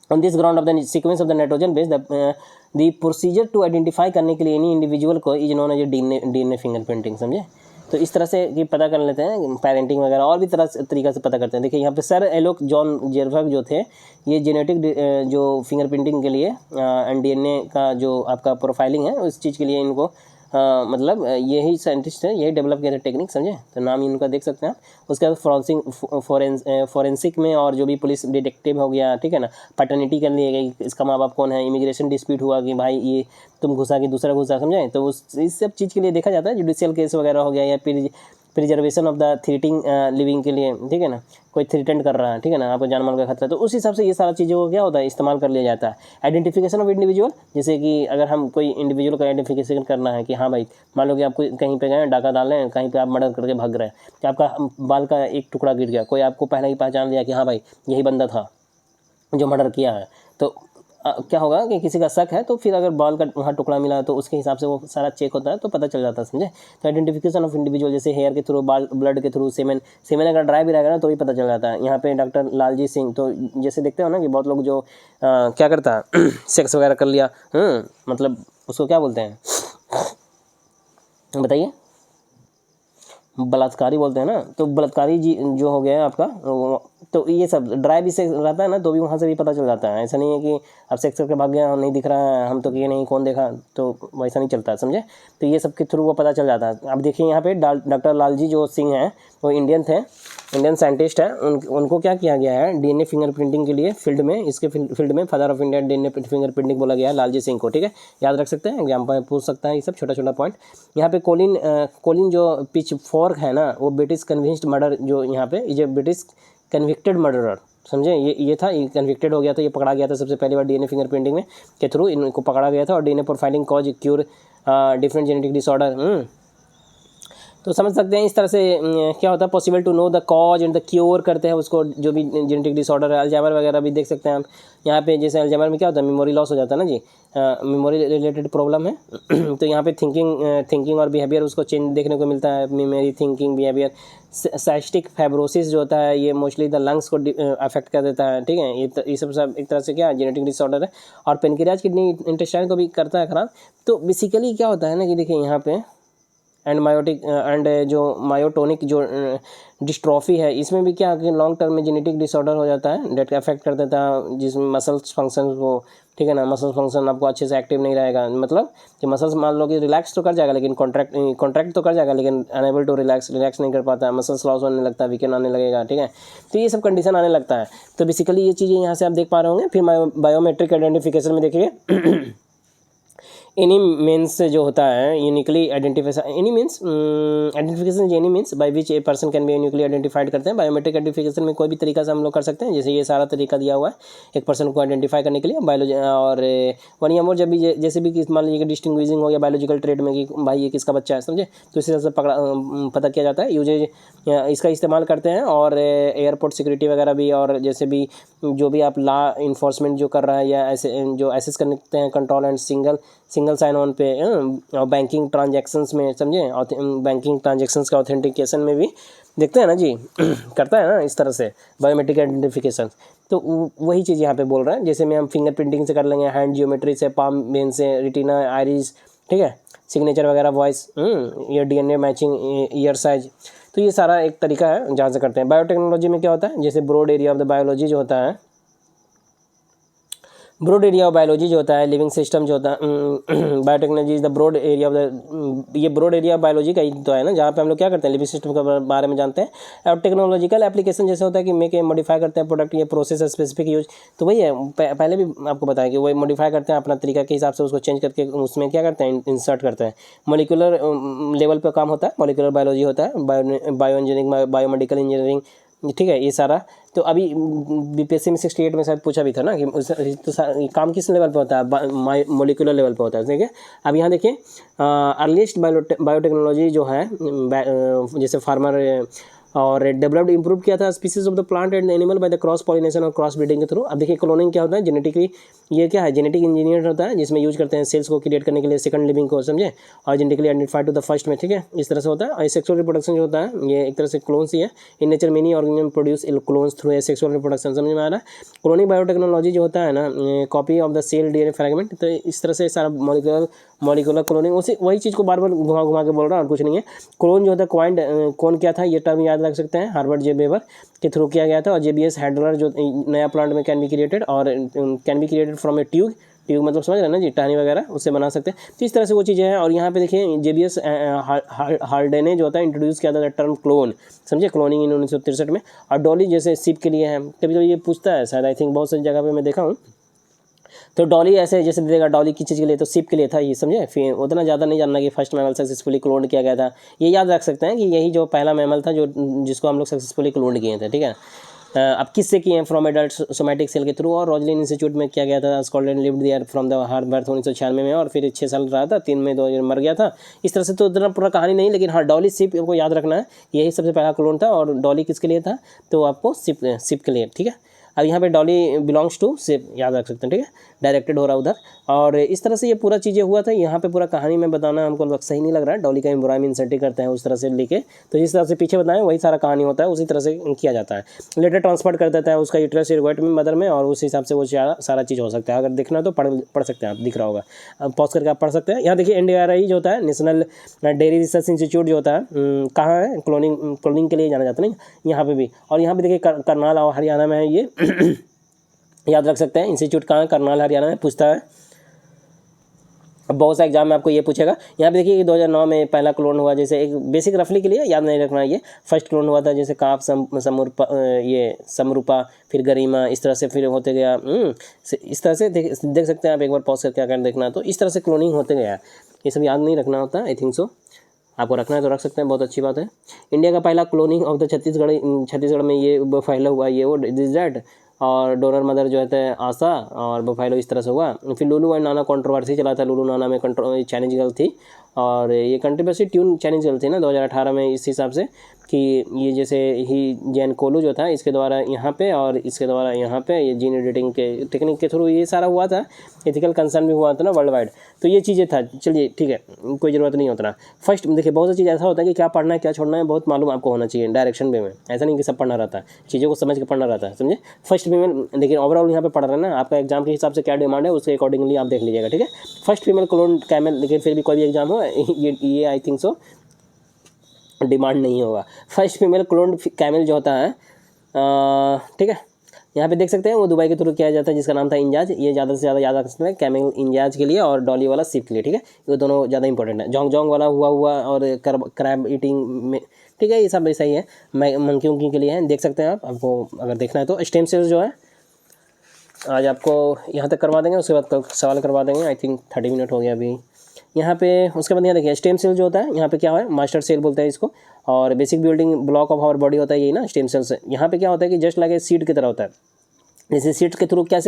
on this ground of the sequence of the nitrogen base, the procedure to identify करने के लिए एनी इंडिविजुअल को is known as DNA fingerprinting, समझे। तो इस तरह से कि पता कर लेते हैं, पेरेंटिंग वगैरह और भी तरीका से पता करते हैं। देखिए यहाँ पे सर एलोक जॉन जेरवर्ग जो थे, ये जेनेटिक जो फिंगरप्रिंटिंग के लिए एंड डीएनए का जो आपका प्रोफाइलिंग है उस चीज़ के लिए इनको मतलब यही साइंटिस्ट है, यही डेवलप किया था टेक्निक, समझे। तो नाम इनका देख सकते हैं आप। उसके बाद फॉरेंसिक में और जो भी पुलिस डिटेक्टिव हो गया, ठीक है ना, पैटर्निटी कर लिए गई, इसका माँ बाप कौन है, इमिग्रेशन डिस्प्यूट हुआ कि भाई ये तुम घुसा कि दूसरा घुसा, समझे। तो इस सब चीज़ के लिए देखा जाता है, जुडिशियल केस वगैरह हो गया, या प्रिजर्वेशन ऑफ द थ्रीटिंग लिविंग के लिए, ठीक है ना, कोई थ्रीटेंड कर रहा है, ठीक है ना, आपको जान माल का खतरा, तो उस हिसाब से ये सारा चीज़ों को क्या होता है, इस्तेमाल कर लिया जाता है। आइडेंटिफिकेशन ऑफ इंडिविजुअल, जैसे कि अगर हम कोई इंडिविजुअल का आइडेंटिफिकेशन करना है कि हाँ भाई, मान लो कि आपको कहीं पे गए डाका डाल रहे हैं, कहीं पे आप मर्डर करके भाग रहे हैं, कि आपका बाल का एक टुकड़ा गिर गया, कोई आपको पहले ही पहचान लिया कि हाँ भाई यही बंदा था जो मर्डर किया है, तो क्या होगा कि किसी का शक है, तो फिर अगर बाल का वहाँ टुकड़ा मिला तो उसके हिसाब से वो सारा चेक होता है, तो पता चल जाता है, समझे। तो आइडेंटिफिकेशन ऑफ इंडिविजुअल, जैसे हेयर के थ्रू, बाल, ब्लड के थ्रू, सेमेन अगर ड्राई भी रहेगा ना तो भी पता चल जाता है। यहाँ पे डॉक्टर लालजी सिंह, तो जैसे देखते हो ना कि बहुत लोग जो क्या करता है सेक्स वगैरह कर लिया, मतलब उसको क्या बोलते हैं बताइए, बलात्कारी बोलते हैं ना, तो बलात्कारी जी जो हो गया है आपका, तो ये सब ड्राई भी सेक्स रहता है ना, तो भी वहाँ से भी पता चल जाता है। ऐसा नहीं है कि अब सेक्स करके भाग गया, नहीं दिख रहा है, हम तो किए नहीं, कौन देखा, तो वैसा नहीं चलता है, समझे। तो ये सब के थ्रू वो पता चल जाता है। अब देखिए यहाँ पे डॉक्टर लालजी जो सिंह हैं, वो इंडियन थे, इंडियन साइंटिस्ट हैं। उनको क्या किया गया है, डीएनए फिंगरप्रिंटिंग के लिए फील्ड में, इसके फील्ड में father of Indian DNA fingerprinting बोला गया है लालजी सिंह को, ठीक है, याद रख सकते हैं, एग्जाम्पल पूछ सकता है ये सब छोटा छोटा पॉइंट। यहाँ पे कोलिन जो पिच फॉर्क है ना, वो ब्रिटिश कन्विक्टेड मर्डर, जो यहाँ पे ये ब्रिटिश कन्विक्टेड मर्डरर, समझे, ये था, ये कन्विक्टेड हो गया था, ये पकड़ा गया था सबसे पहली बार डीएनए फिंगरप्रिंटिंग में के थ्रू इनको पकड़ा गया था। और DNA profiling cause cure different genetic disorder, तो समझ सकते हैं इस तरह से क्या होता है, possible to know the cause and the cure करते हैं उसको, जो भी जेनेटिक डिसऑर्डर है, अल्जाइमर वगैरह भी देख सकते हैं आप। यहाँ पे जैसे अल्जाइमर में क्या होता है, मेमोरी लॉस हो जाता है ना जी, मेमोरी रिलेटेड प्रॉब्लम है तो यहाँ पे थिंकिंग और बिहेवियर उसको चेंज देखने को मिलता है, मेमोरी, थिंकिंग, बिहेवियर। साइस्टिक फाइब्रोसिस जो होता है, ये मोस्टली द लंग्स को अफेक्ट कर देता है, ठीक है, ये सब एक तरह से क्या जेनेटिक डिसऑर्डर है। और पेनक्रियाज, किडनी, इंटेस्टाइन को भी करता है खराब। तो बेसिकली क्या होता है ना कि देखिए यहाँ पे एंड मायोटिक एंड जो मायोटोनिक जो डिस्ट्रॉफी है, इसमें भी क्या कि लॉन्ग टर्म में जेनेटिक डिसऑर्डर हो जाता है, डेट अफेक्ट कर देता है, जिसमें मसल्स फंक्शन को, ठीक है ना, मसल्स फंक्शन आपको अच्छे से एक्टिव नहीं रहेगा, मतलब कि मसल्स मान लो कि रिलैक्स तो कर जाएगा, लेकिन कॉन्ट्रैक्ट तो कर जाएगा, लेकिन अनेबल टू रिलैक्स नहीं कर पाता है, मसल्स लॉस होने लगता है, वीकेंड आने लगेगा, ठीक है। तो ये सब कंडीशन आने लगता है। तो बेसिकली ये चीज़ें यहाँ से आप देख पा रहे होंगे। फिर बायोमेट्रिक आइडेंटिफिकेशन में देखिए एनी मीन्स जो होता है uniquely identification, any means identification, any means by which a person can be uniquely identified करते हैं। बायोमेट्रिक आइडेंटिफिकेशन में कोई भी तरीका से हम लोग कर सकते हैं, जैसे ये सारा तरीका दिया हुआ है एक पर्सन को आइडेंटिफाई करने के लिए। बायोलॉजी और वन या मोर, जब भी जैसे भी मान लीजिए डिस्टिंग्विशिंग हो गया बायोलॉजिकल ट्रेड में कि भाई ये किसका बच्चा है, समझे, तो इस तरह से पता किया जाता है। यूजेज इसका इस्तेमाल करते हैं, और एयरपोर्ट सिक्योरिटी वगैरह भी, और जैसे भी जो भी आप लॉ इन्फोर्समेंट जो कर रहा है, या ऐसे जो एसेस करते हैं control and single sign on पे, और बैंकिंग ट्रांजैक्शंस में, समझे, बैंकिंग ट्रांजैक्शंस का ऑथेंटिकेशन में भी देखते हैं ना जी करता है ना इस तरह से बायोमेट्रिक आइडेंटिफिकेशन। तो वही चीज़ यहाँ पे बोल रहे हैं, जैसे में हम फिंगर प्रिंटिंग से कर लेंगे, हैंड जियोमेट्री से, पाम वेन से, रिटिना, आइरिस, ठीक है, सिग्नेचर वगैरह, वॉइस, या डीएनए मैचिंग, ईयर साइज। तो ये सारा एक तरीका है जहाँ से करते हैं। बायोटेक्नोलॉजी में क्या होता है, जैसे broad area of the biology जो होता है, ब्रॉड एरिया ऑफ बायोलॉजी जो होता है, लिविंग सिस्टम जो होता है, biotechnology is the broad area of the, ये ब्रॉड एरिया ऑफ बायोलॉजी का ही तो है ना, जहाँ पे हम लोग क्या करते हैं, लिविंग सिस्टम के बारे में जानते हैं। और टेक्नोलॉजिकल एप्लीकेशन जैसे होता है कि मेक मॉडिफाई करते हैं प्रोडक्ट, ये प्रोसेस स्पेसिफिक यूज, तो वही है पहले भी आपको बताया कि वही मॉडिफाई करते हैं अपना तरीका के हिसाब से, उसको चेंज करके उसमें क्या करते हैं, इंसर्ट करते हैं। मोलिकुलर लेवल पर काम होता है, मोलिकुलर बायोलॉजी होता है, बायो इंजीनियरिंग, बायोमेडिकल इंजीनियरिंग, ठीक है, ये सारा। तो अभी बीपीएससी में 68 में शायद पूछा भी था ना कि तो काम किस लेवल पे होता है, मोलिकुलर लेवल पे होता है, ठीक है। अब यहाँ देखिए अर्लीस्ट बायोटेक्नोलॉजी जो है, जैसे फार्मर और डेवलप्ड इंप्रूव किया था species of the plant and animal by the cross pollination और क्रॉस ब्रीडिंग के थ्रू। अब देखिए क्लोनिंग क्या होता है, जेनेटिकली ये क्या है, जेनेटिक इंजीनियर होता है, जिसमें यूज करते हैं सेल्स को क्रिएट करने के लिए सेकंड लिविंग को, समझे, और genetically identified to the first में, ठीक है, इस तरह से होता है। और सेक्सुअल रिप्रोडक्शन जो होता है ये एक तरह से क्लोन्स ही है। In nature many organism produce clones through a sexual reproduction, समझ में आ रहा है। क्लोनिंग बायोटेक्नोलॉजी जो होता है ना, copy of the cell DNA fragment, तो इस तरह से सारा मॉलिक्यूलर क्लोनिंग, उसी वही चीज़ को बार बार घुमा घुमा के बोल रहा है और कुछ नहीं है। क्लोन जो होता है क्वाइंड, कौन क्या था, ये टर्म याद रख सकते हैं, हार्वर्ड जे बेवर के थ्रू किया गया था। और जेबीएस हैडलर जो नया प्लांट में कैन बी क्रिएटेड, और can be created from A tube मतलब समझ रहे हैं ना जी, टहनी वगैरह उससे बना सकते हैं। तो इस तरह से वो चीज़ें हैं। और यहाँ पे देखिए जेबीएस हार्डेने जो होता है इंट्रोड्यूस किया था टर्म क्लोन, समझे, क्लोनिंग इन 1963 में। और डॉली जैसे सिप के लिए है, कभी कभी ये पूछता है शायद, आई थिंक बहुत सारी जगह पे मैं देखा हूँ। तो डॉली ऐसे जैसे देगा, डॉली की चीज़ के लिए, तो सिप के लिए था ये, समझे। फिर उतना ज़्यादा नहीं जानना कि फर्स्ट मैमल सक्सेसफुली क्लोन किया गया था, ये याद रख सकते हैं कि यही जो पहला मैमल था जो जिसको हम लोग सक्सेसफुली क्लोन किए थे, ठीक है। अब किससे किए हैं, फ्रॉम एडल्ट सोमैटिक सेल के थ्रू, और रोजलिन इंस्टीट्यूट में किया गया था। Scotland lived there from the hard birth 1996 में, और फिर 6 साल रहा था, 3 में 2000 मर गया था। इस तरह से तो उतना पूरा कहानी नहीं, लेकिन हाँ डॉली सिप को याद रखना है, यही सबसे पहला क्लोन था। और डॉली किसके लिए था, तो आपको सिप के लिए, ठीक है। अब यहाँ पे डॉली बिलोंग्स टू सिप याद रख सकते हैं, ठीक है, डायरेक्टेड हो रहा उधर। और इस तरह से ये पूरा चीज़ें हुआ था। यहाँ पे पूरा कहानी में बताना हमको सही नहीं लग रहा है, डॉली का एम्ब्रॉयम इंसर्ट करते हैं उस तरह से लेके, तो जिस तरह से पीछे बताएं वही सारा कहानी होता है, उसी तरह से किया जाता है। लेटर ट्रांसफर कर देता है उसका यूट्रस इरगोइट में मदर में, और उस हिसाब से वो सारा चीज़ हो सकता है। अगर देखना है तो पढ़ सकते हैं आप, दिख रहा होगा, पॉज करके आप पढ़ सकते हैं। यहाँ देखिए NDRI जो होता है, नेशनल डेयरी रिसर्च इंस्टीट्यूट जो होता है, कहाँ है, क्लोनिंग के लिए जाना जाता है, नहीं यहाँ पे भी। और यहाँ पे देखिए करनाल और हरियाणा में है ये याद रख सकते हैं। इंस्टीट्यूट कहाँ है, करनाल हरियाणा में पूछता है। अब बहुत सा एग्जाम में आपको ये पूछेगा। यहाँ पे देखिए कि 2009 में पहला क्लोन हुआ, जैसे एक बेसिक रफली के लिए याद नहीं रखना है, ये फर्स्ट क्लोन हुआ था, जैसे काफ समरूपा, फिर गरिमा, इस तरह से फिर होते गया। इस तरह से देख सकते हैं आप, एक बार पॉज करके अगर देखना तो इस तरह से क्लोनिंग होते गया। ये सब याद नहीं रखना होता, आई थिंक सो, आपको रखना है तो रख सकते हैं, बहुत अच्छी बात है। इंडिया का पहला क्लोनिंग ऑफ द छत्तीसगढ़ में ये बफैलो हुआ, ये वो दिस दैट। और डोनर मदर जो है आशा, और बफैलो इस तरह से हुआ। फिर लुलू एंड नाना कंट्रोवर्सी चला था, लुलू नाना में चाइनीज गर्ल थी, और ये कंट्रोवर्सी ट्यून चाइनीज गर्ल थी ना 2018 में, इस हिसाब से कि ये जैसे ही जैन कोलू जो था इसके द्वारा यहाँ पे, और इसके द्वारा यहाँ पे, ये जीन एडिटिंग के टेक्निक के थ्रू ये सारा हुआ था। एथिकल कंसर्न भी हुआ था ना वर्ल्ड वाइड, तो ये चीज़ें था। चलिए ठीक है, कोई ज़रूरत नहीं होता। फर्स्ट देखिए बहुत सी चीज़ ऐसा होता है कि क्या पढ़ना है क्या छोड़ना है बहुत मालूम आपको होना चाहिए डायरेक्शन वे में, ऐसा नहीं कि सब पढ़ना रहता है, चीज़ों को समझ के पढ़ना रहता है, समझे। फर्स्ट फीमेल, लेकिन ओवरऑल यहाँ पे पढ़ रहे हैं ना, आपका एग्जाम के हिसाब से क्या डिमांड है उसके अकॉर्डिंगली आप देख लीजिएगा, ठीक है। फर्स्ट फीमेल क्लोन कैमल, लेकिन फिर भी कोई भी एग्जाम हो ये आई थिंक सो डिमांड नहीं होगा। फर्स्ट फीमेल क्लोन कैमल जो होता है, ठीक है, यहाँ पे देख सकते हैं वो दुबई के थ्रू किया जाता है, जिसका नाम था इंजाज। ये ज़्यादा से ज़्यादा याद रख सकते हैं, कैमल इंजाज के लिए, और डॉली वाला सिप के लिए, ठीक है। ये दोनों ज़्यादा इंपॉर्टेंट है। जोंग वाला हुआ और क्रैब ईटिंग में, ठीक है, ये सब ऐसा ही है। मंकी उंकी के लिए है, देख सकते हैं आप, आपको अगर देखना है तो। स्टेम सेल्स जो है आज आपको यहाँ तक करवा देंगे, उसके बाद कल सवाल करवा देंगे। आई थिंक 30 मिनट हो गया अभी यहाँ पे। उसके बाद यहाँ देखिए स्टेम सेल जो होता है, यहाँ पे क्या है, मास्टर सेल बोलते हैं इसको, और basic building block of our body होता है यही ना स्टेम सेल्स। यहाँ पे क्या होता है कि जस्ट लाइक सीड की तरह होता है, जैसे सीड्स के थ्रू क्या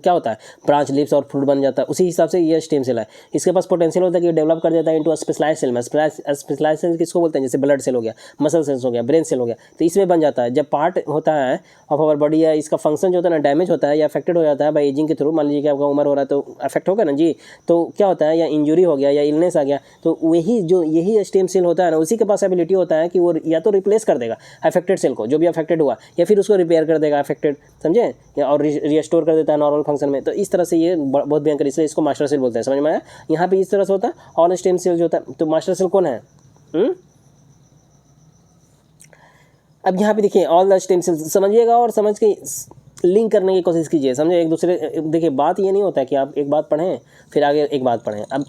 होता है, ब्रांच लिप्स और फ्रूट बन जाता है, उसी हिसाब से ये स्टेम सेल है। इसके पास पोटेंशियल होता है कि डेवलप कर देता है इनटू स्पेशलाइज सेल में। स्पेशलाइज सेल किसको बोलते हैं, जैसे ब्लड सेल हो गया, मसल सेल्स हो गया, ब्रेन सेल हो गया, तो इसमें बन जाता है। जब पार्ट होता है ऑफ आवर बॉडी या इसका फंक्शन जो होता है ना डैमेज होता है या अफेक्टेड हो जाता है बाई एजिंग के थ्रू, मान लीजिए कि आपका उम्र हो रहा है तो अफेक्ट होगा ना जी, तो क्या होता है, या इंजरी हो गया या इलनेस आ गया, तो यही स्टेम सेल होता है ना, उसी के पास एबिलिटी होता है कि वो या तो रिप्लेस कर देगा अफेक्टेड सेल को, जो भी अफेक्टेड हुआ, या फिर उसको रिपेयर कर देगा अफेक्टेड, समझे, और रिस्टोर कर देता है नॉर्मल फंक्शन में। तो इस तरह से ये बहुत भयंकर, इसलिए इसको मास्टर सेल बोलते हैं, समझ में आया। यहाँ पे इस तरह से होता है ऑल स्टेम सेल जो होता है, तो मास्टर सेल कौन है। अब यहाँ पे देखिए ऑल द स्टेम सेल्स समझिएगा, और समझ के लिंक करने की कोशिश कीजिए, समझे। एक दूसरे, देखिए बात ये नहीं होता है कि आप एक बात पढ़ें फिर आगे एक बात पढ़ें, अब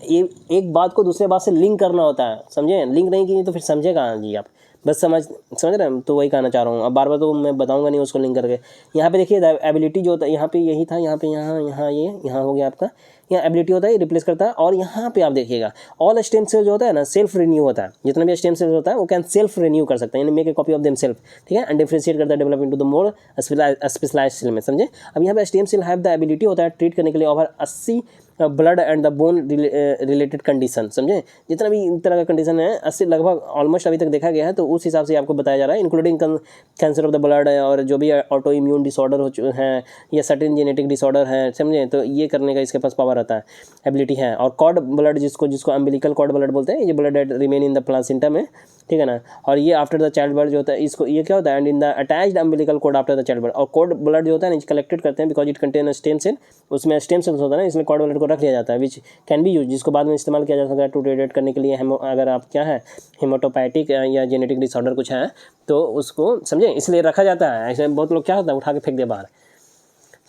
एक बात को दूसरे बात से लिंक करना होता है, समझे। लिंक नहीं कीजिए तो फिर समझे कहाँ जी आप, बस समझ रहे हैं। तो वही कहना चाह रहा हूँ, अब बार बार तो मैं बताऊंगा नहीं उसको लिंक करके। यहाँ पे देखिए एबिलिटी जो होता है, यहाँ पे यही था, यहाँ पे यहाँ ये यहाँ हो गया आपका, यहाँ एबिलिटी होता है, रिप्लेस करता है। और यहाँ पे आप देखिएगा ऑल स्टेम सेल जो होता है ना, सेल्फ रिन्यू होता है। जितना भी स्टेम सेल होता है वो कैन सेल्फ रिन्यू कर सकता है, यानी make a copy of them self, ठीक है। एंड डिफरेंशिएट करता है develop into the more specialised cell में, समझे। अब यहाँ पे stem cell have the ability होता है ट्रीट करने के लिए over 80 blood and the bone related condition, समझे। जितना भी तरह का कंडीशन है 80 लगभग ऑलमोस्ट अभी तक देखा गया है, तो उस हिसाब से आपको बताया जा रहा है, including cancer of the blood और जो भी ऑटो इम्यून डिसऑर्डर हो हैं या सर्टेन जेनेटिक डिसऑर्डर है, समझे। तो ये करने का इसके पास पावर आता है, एबिलिटी है। और कॉर्ड ब्लड जिसको अम्बिलिकल कॉर्ड ब्लड बोलते हैं, ये blood that remain in the placenta में, ठीक है ना। और ये आफ्टर द चाइल्ड बर्थ जो होता है, इसको ये क्या होता है, and in the attached umbilical cord after the child birth. और कॉर्ड ब्लड जो होता है ना, कलेक्टेड करते हैं because it contain stem cell, उसमें स्टेम सेल्स होता है ना, इसलिए कॉर्ड ब्लड को रख लिया जाता है, विच कैन बी यूज, जिसको बाद में इस्तेमाल किया जा सकता है टू ट्रीट करने के लिए अगर आप क्या है हेमाटोपैथिक या जेनेटिक डिसऑर्डर कुछ है तो उसको, समझे, इसलिए रखा जाता है। ऐसे बहुत लोग क्या होता है उठा के फेंक दे बाहर,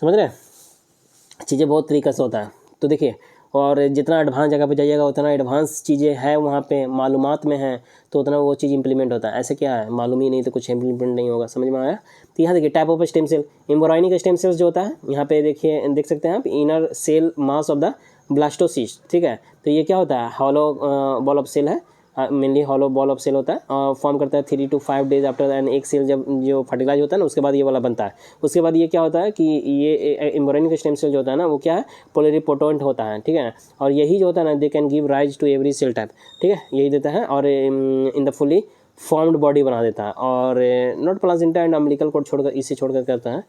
समझ रहे हैं। चीज़ें बहुत तरीक़े से होता है। तो देखिए, और जितना एडवांस जगह पे जाइएगा उतना एडवांस चीज़ें हैं वहाँ पे, मालूमात में हैं, तो उतना वो चीज़ इंप्लीमेंट होता है। ऐसे क्या है, मालूम ही नहीं तो कुछ इंप्लीमेंट नहीं होगा, समझ में आया। तो यहाँ देखिए type of stem cell, embryonic stem cells जो होता है, यहाँ पे देखिए देख सकते हैं आप, inner cell mass of the blastocyst, ठीक है। तो ये क्या होता है, हॉलो बॉल ऑफ सेल है, mainly hollow ball of cell होता है, और फॉर्म करता है 3 to 5 डेज आफ्टर एन एक सेल जब जो फर्टिलाइज होता है ना, उसके बाद ये वाला बनता है। उसके बाद ये क्या होता है कि ये एम्ब्रायोनिक स्टेम सेल जो होता है ना, वो क्या है, पोलरिपोटेंट होता है, ठीक है। और यही जो होता है ना, they can give rise to every cell type, ठीक है, यही देता है। और in the fully formed body बना देता है। और not placenta and umbilical cord छोड़कर, इसे छोड़कर करता है।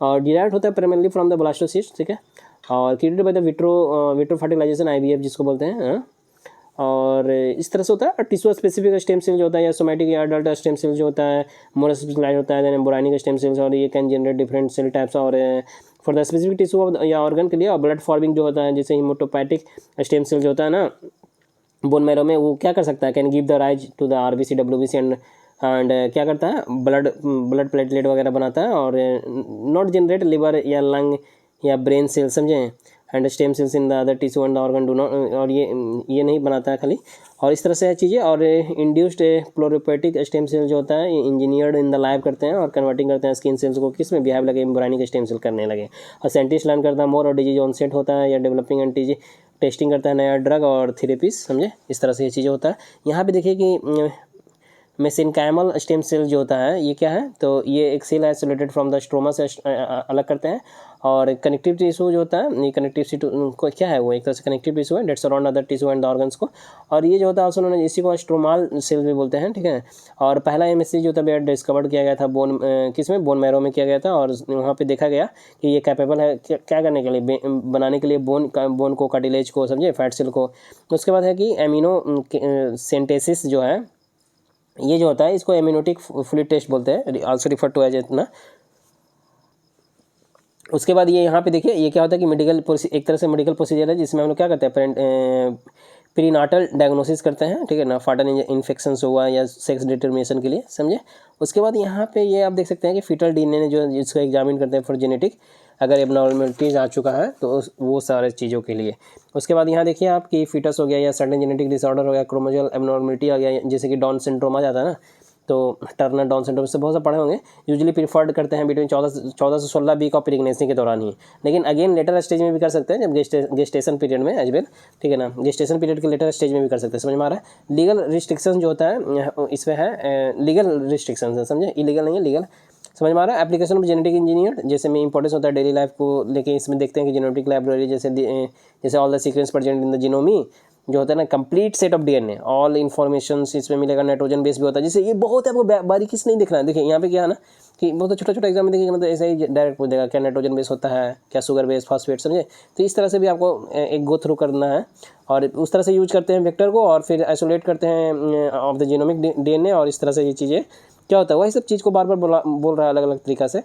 और डिराइव्ड होता है प्राइमरली फ्रॉम द ब्लास्टोसिस्ट, ठीक है। और created by the vitro fertilisation, IVF जिसको बोलते हैं। और इस तरह से होता है। और टिश्यू स्पेसिफिक स्टेम सेल जो होता है, या सोमैटिक या अडल्ट स्टेम सेल जो होता है, मोर स्पेशलाइज होता है, एम्ब्रायोनिक स्टेम सेल्स, और ये can generate different cell types. और फॉर द स्पेसिफिक टिश्यू या ऑर्गन के लिए, और ब्लड फॉर्मिंग जो होता है, जैसे हिमोटोपैथिक स्टेम सेल जो होता है ना बोन मैरो में, वो क्या कर सकता है, can give the rise to the RBC WBC and क्या करता है, ब्लड प्लेटलेट वगैरह बनाता है। और नॉट जनरेट लिवर या लंग या ब्रेन सेल, समझे। And stem cells in the other tissue and organ do not, और ये नहीं बनाता है खाली। और इस तरह से चीज़ें। और इंड्यूस्ड प्लोरिपोटिक स्टेम सेल जो होता है, इंजीनियर्ड इन द लाइव करते हैं और कन्वर्टिंग करते हैं स्किन सेल्स को किस में, बिहेव लगे, एम्ब्रायोनिक स्टेम सेल करने लगे। और साइंटिस्ट लर्न करता है मोर, और डिजीज ऑनसेट होता है, या डेवलपिंग एंड टेस्टिंग करता है नया ड्रग और थेरेपीज, समझे। इस तरह से ये चीज़ें होता है। यहाँ पे देखिए कि मेसेनकाइमल स्टेम सेल जो होता है, ये क्या है, तो ये एक cell isolated from the stroma से अलग करते हैं। और कनेक्टिव टिश्यू जो होता है, ये कनेक्टिव टिश्यू को क्या है, वो एक तरह से कनेक्टिव टिश्यू है, that's around other tissue and the organs को। और ये जो होता है ऑल्सो उन्होंने इसी को स्ट्रोमाल सेल भी बोलते हैं, ठीक है। और पहला MSC जो था डिस्कवर्ड किया गया था किस में, बोन मैरो में किया गया था। और वहाँ पे देखा गया कि ये कैपेबल है क्या करने के लिए, बनाने के लिए बोन को, कार्टिलेज को, समझे, फैट सेल को। उसके बाद है कि एमिनो सिंथेसिस जो है, ये जो होता है, इसको एमिनोटिक फ्लूइड टेस्ट बोलते हैं, आल्सो रिफर टू एज इतना। उसके बाद ये यहाँ पे देखिए, ये क्या होता है कि एक तरह से मेडिकल प्रोसीजर है, जिसमें हम लोग क्या करते हैं, प्रीनाटल डायग्नोसिस करते हैं, ठीक है ना, फाटल इन्फेक्शंस हुआ या सेक्स डिटर्मिनेशन के लिए, समझे। उसके बाद यहाँ पे ये आप देख सकते हैं कि फीटल DNA जो जिसको एग्जामिन करते हैं फॉर जेनेटिक, अगर एबनॉर्मलिटीज आ चुका है तो वो सारे चीज़ों के लिए। उसके बाद यहाँ देखिए आप कि फीटस हो गया या सर्टेन जेनेटिक डिसऑर्डर हो गया, क्रोमोसोमल एबनॉर्मलिटी आ गया, जैसे कि डाउन सिंड्रोम आ जाता है ना, तो टर्नर डाउन सिंड्रोम से बहुत से पढ़े होंगे। यूजुअली प्रीफर्ड करते हैं बिटवीन 14 से 16 वीक ऑफ प्रेगनेंसी के दौरान ही, लेकिन अगेन लेटर स्टेज में भी कर सकते हैं, जब गेस्टेशन पीरियड में एज वेल, ठीक है ना, गेस्टेशन पीरियड के लेटर स्टेज में भी कर सकते हैं, समझ में आ रहा है। लीगल रिस्ट्रिक्शन जो होता है इसमें है, लीगल रिस्ट्रिक्शन है, समझे, इलीगल नहीं है, लीगल, समझ में आ रहा है। एप्लीकेशन ऑफ जेनेटिक इंजीनियर जैसे में इंपॉर्टेंस होता है डेली लाइफ को लेके, इसमें देखते हैं कि जेनेटिक लाइब्रेरी जैसे all the sequence present in the genome जो होता है ना, complete set of DNA, all information इसमें मिलेगा। नाइट्रोजन बेस भी होता है, जैसे ये बहुत है, आपको बारीकी से नहीं देखना है। देखिए यहाँ पे क्या है ना कि बहुत छोटा छोटा एग्जाम में देखिए, मतलब ऐसे ही डायरेक्ट पूछ देगा क्या नाइट्रोजन बेस होता है, क्या शुगर बेस, फॉस्फेट, समझे। तो इस तरह से भी आपको एक गो थ्रू करना है, और उस तरह से यूज करते हैं वेक्टर को, और फिर आइसोलेट करते हैं ऑफ द जीनोमिक DNA, और इस तरह से ये चीज़ें क्या होता है, वही सब चीज़ को बार बार बोल रहा है अलग अलग तरीक़ा से।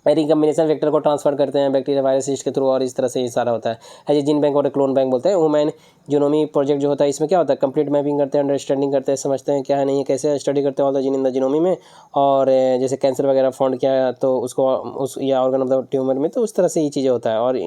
रिकम्बिनेशन वेक्टर को ट्रांसफर करते हैं बैक्टीरिया वायरस यीस्ट के थ्रू, और इस तरह से ये सारा होता है। ऐसे जीन बैंक और क्लोन बैंक बोलते हैं। ह्यूमन जीनोमी प्रोजेक्ट जो होता है इसमें क्या होता है, कंप्लीट मैपिंग करते हैं, अंडरस्टैंडिंग करते हैं, समझते हैं क्या है नहीं है, कैसे स्टडी करते हैं all the gene in the genome में। और जैसे कैंसर वगैरह फाउंड किया तो उसको उस या ऑर्गन ऑफ द ट्यूमर में, तो उस तरह से ये चीज़ें होता है। और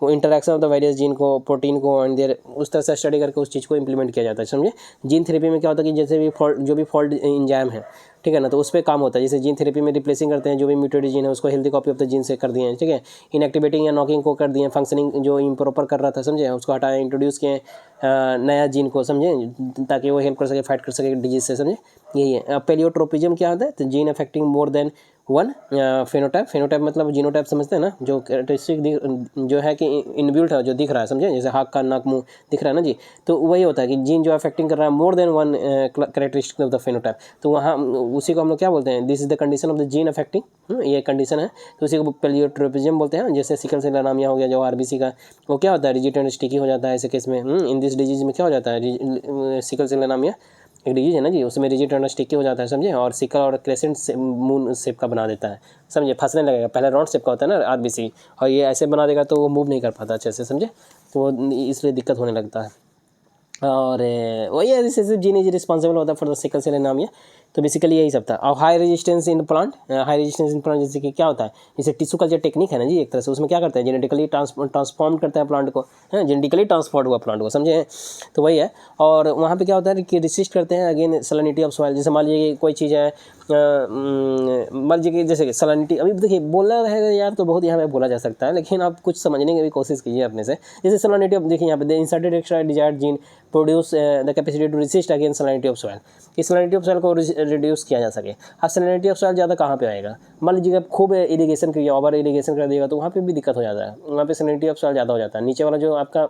वो interaction of the various gene को, प्रोटीन को एंड देयर, उस तरह से स्टडी करके उस चीज़ को इंप्लीमेंट किया जाता है, समझे। जीन थेरेपी में क्या होता है कि जैसे भी फॉल्ट, जो भी फॉल्ट इंजाइम है, ठीक है ना, तो उस पर काम होता है। जैसे जीन थेरेपी में रिप्लेसिंग करते हैं जो भी म्यूटेटेड जीन है उसको healthy copy of the gene से कर दिए हैं, ठीक है। इनएक्टिवेटिंग या नॉकिंग को कर दिए, फंक्शनिंग जो इम्प्रॉपर कर रहा था, समझे, उसको हटाया, इंट्रोड्यूस किए नया जीन को, समझे, ताकि वो हेल्प कर सके, फाइट कर सके डिजीज से, समझे। यही है। पेलियोट्रोपिज्म क्या होता है, तो gene affecting more than one phenotype. Phenotype मतलब जीनोटाइप समझते हैं ना, जो कैरेक्टरिस्टिक जो है कि इनबिल्ट है, जो दिख रहा है, समझे, जैसे हाथ का नाक मुंह दिख रहा है ना जी, तो वही होता है कि जीन जो अफेक्टिंग कर रहा है more than one characteristic of the phenotype, तो वहाँ उसी को हम लोग क्या बोलते हैं, this is the condition of the gene affecting, ये कंडीशन है, तो उसी को पेलियोट्रोपिज्म बोलते हैं। जैसे सिकल सेल एनीमिया हो गया जो आरबीसी का, वो क्या होता है, रिजिड एंड स्टिकी हो जाता है ऐसे केस में। इन दिस डिजीज में क्या हो जाता है, सिकल सेल एनीमिया एक डिजीज है ना जी, उसमें रिजिड एंड स्टिकी हो जाता है, समझे, और सिकल और क्रेसेंट मून शेप का बना देता है, समझे, फंसने लगेगा। पहले राउंड शेप का होता है ना आरबीसी, और ये ऐसे बना देगा तो वो मूव नहीं कर पाता अच्छे से, समझे, तो इसलिए दिक्कत होने लगता है। और वही है, जैसे जीन इज रिस्पॉन्सिबल होता है for the sickle cell anaemia, तो बेसिकली यही सब था। और high resistance in plant, high resistance in plant जैसे कि क्या होता है, जैसे टिश्यू कल्चर टेक्निक है ना जी, एक तरह से उसमें क्या करते हैं, जेनेटिकली ट्रांसफॉर्म करते हैं प्लांट को, है, जेनेटिकली ट्रांसफॉर्म हुआ प्लांट को, समझे, तो वही है। और वहाँ पे क्या होता है कि रिसिस्ट करते हैं अगेन सैलिनिटी ऑफ सॉइल। जैसे मान लीजिए कोई चीज़ है, मान लीजिए कि जैसे कि सैलिनिटी, अभी देखिए बोलना रहेगा यार तो बहुत यहाँ पे बोला जा सकता है, लेकिन आप कुछ समझने की भी कोशिश कीजिए अपने से। जैसे सैलिनिटी ऑफ, देखिए यहाँ पे inserted extra desired gene produce the capacity to resist against salinity of soil, इस सैलिनिटी ऑफ सॉइल को रिड्यूस किया जा सके। अब सैलिनिटी ऑफ सॉइल ज़्यादा कहाँ पे आएगा, मान लीजिए आप खूब इरीगेशन करिए, ओवर इरीगेशन कर दिएगा तो वहाँ पे भी दिक्कत हो जाता है, वहाँ पे सैलिनिटी ऑफ सॉइल ज़्यादा हो जाता है। नीचे वाला जो आपका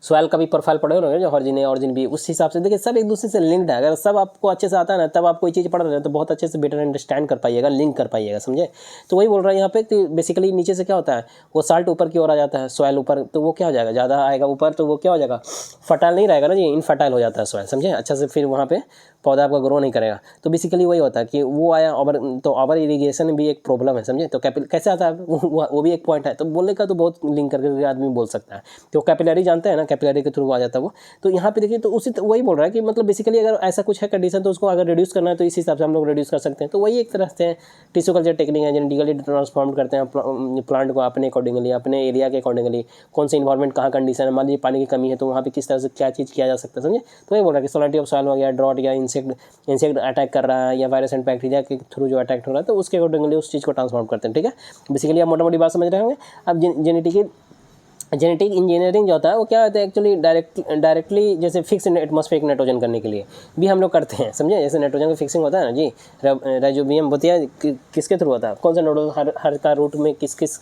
सॉइल का भी प्रोफाइल पढ़े होंगे जो ऑरिजिन भी, उस हिसाब से देखिए सब एक दूसरे से लिंक्ड है। अगर सब आपको अच्छे से आता है ना, तब आप कोई चीज़ पढ़ रहे हैं तो बहुत अच्छे से बेटर अंडरस्टैंड कर पाइएगा, लिंक कर पाइएगा, समझे। तो वही बोल रहा है यहाँ पे कि बेसिकली नीचे से क्या होता है, वो साल्ट ऊपर की ओर आ जाता है, सॉइल ऊपर, तो वो क्या हो जाएगा, ज़्यादा आएगा ऊपर, तो वो क्या हो जाएगा, फर्टाइल नहीं रहेगा ना जी, इनफर्टाइल हो जाता है सॉइल, समझे, अच्छा से फिर वहाँ पे पौधा आपका ग्रो नहीं करेगा। तो बेसिकली वही होता है कि वो आया ओवर, तो ओवर इरीगेशन भी एक प्रॉब्लम है, समझे। तो कैसे आता है वो भी एक पॉइंट है, तो बोलने का तो बहुत लिंक करके आदमी बोल सकता है। तो कैपिलरी जानते हैं ना, कैपिलरी के थ्रू आ जाता है वो। तो यहाँ पे देखिए तो उसी वही बोल रहा है कि मतलब बेसिकली अगर ऐसा कुछ है कंडीशन, तो उसको अगर रिड्यूस करना है तो इस हिसाब से हम लोग रिड्यूस कर सकते हैं। तो वही एक तरह से टिश्यू कल्चर टेक्निक है, जेनेटिकली ट्रांसफॉर्म करते हैं प्लांट को अपने अकॉर्डिंगली, अपने एरिया के अकॉर्डिंगली, कौन से इन्वायरमेंट कहाँ कंडीशन है, मान लीजिए पानी की कमी है तो वहाँ पे किस तरह से क्या चीज़ किया जा सकता है, समझे। तो वही बोल रहा है कि सैलिनिटी ऑफ सॉइल हो गया, ड्रॉट या इंसेक्ट अटैक कर रहा है, या वायरस एंड बैक्टीरिया के थ्रू जो अटैक हो रहा है, तो उसके अकॉर्डिंगली उस चीज़ को ट्रांसफॉर्म करते हैं, ठीक है। बेसिकली आप मोटा मोटी बात समझ रहे होंगे। अब जेनेटिक इंजीनियरिंग जो होता है वो क्या होता है एक्चुअली, डायरेक्टली जैसे फिक्स एटमॉस्फेरिक नाइट्रोजन करने के लिए भी हम लोग करते हैं, समझे। जैसे नाइट्रोजन का फिक्सिंग होता है ना जी, राइजोबियम होती है, किसके थ्रू होता है, कौन सा नाइट्रोजन हर का रूट में किस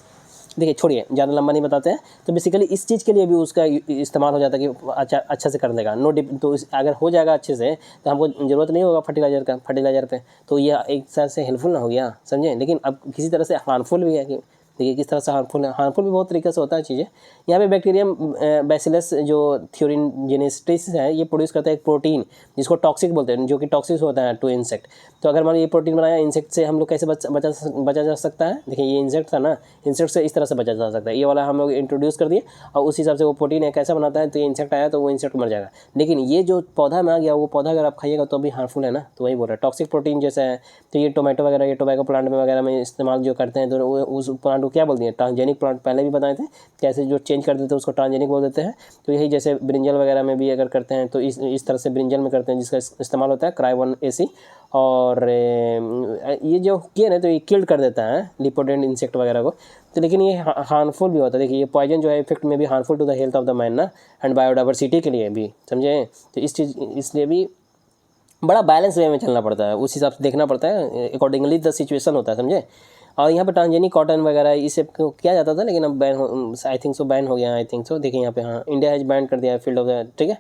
देखिए, छोड़िए ज़्यादा लंबा नहीं बताते हैं। तो बेसिकली इस चीज़ के लिए भी उसका इस्तेमाल हो जाता है कि अच्छा से कर देगा, नो डिप, तो अगर हो जाएगा अच्छे से तो हमको ज़रूरत नहीं होगा फर्टिलाइजर पे, तो ये एक तरह से हेल्पफुल ना हो गया, समझे। लेकिन अब किसी तरह से हार्मफुल भी है कि देखिए किस तरह से हार्मफुल है, हार्मफुल भी बहुत तरीके से होता है चीज़ें। यहाँ पे बैक्टीरियम बैसिलस जो थ्योरिनजेनेसिस है, ये प्रोड्यूस करता है एक प्रोटीन जिसको टॉक्सिक बोलते हैं, जो कि टॉक्सिक होता है टू इंसेक्ट। तो अगर मान लीजिए ये प्रोटीन बनाया, इंसेक्ट से हम लोग कैसे बचा जा सकता है, देखिए ये इंसेक्ट था ना, इंसेक्ट से इस तरह से बचा जा सकता है, ये वाला हम लोग इंट्रोड्यूस कर दिए, और उस हिसाब से वो प्रोटीन है कैसा बनाता है, तो ये इंसेक्ट आया तो वो इंसेक्ट मर जाएगा। लेकिन ये जो पौधा में आ गया, वो पौधा अगर आप खाइएगा तो भी हार्मफुल है ना, तो वही बोल रहा है टॉक्सिक प्रोटीन जैसा है। तो ये टोमेटो वगैरह, ये टोबैको प्लांट में वगैरह में इस्तेमाल जो करते हैं, तो उस प्लांट को क्या बोलते हैं, ट्रांसजेनिक प्लांट, पहले भी बताए थे कैसे जो चेंज कर देते हैं उसको ट्रांसजेनिक बोल देते हैं। तो यही जैसे ब्रिंजल वगैरह में भी अगर करते हैं तो इस तरह से ब्रिंजल में करते हैं, जिसका इस्तेमाल होता है क्राइवन एसी। और ये जो किए ना तो ये किल्ड कर देता है लिपोडेंट इंसेक्ट वगैरह को। तो लेकिन ये हार्मफुल भी होता है, देखिए ये पॉइजन जो है इफेक्ट में भी harmful to the health of the man ना, एंड बायोडाइवर्सिटी के लिए भी, समझे। तो इस चीज़ इसलिए भी बड़ा बैलेंस वे में चलना पड़ता है, उस हिसाब से देखना पड़ता है, अकॉर्डिंगली द सिचुएशन होता है, समझे। और यहाँ पे ट्रांसजेनिक कॉटन वगैरह इस सब को किया जाता था, लेकिन अब बैन हो, आई थिंक सो बैन हो गया, आई थिंक सो। देखिए यहाँ पे हाँ, इंडिया हैज बैन कर दिया है फील्ड ऑफ द, ठीक है।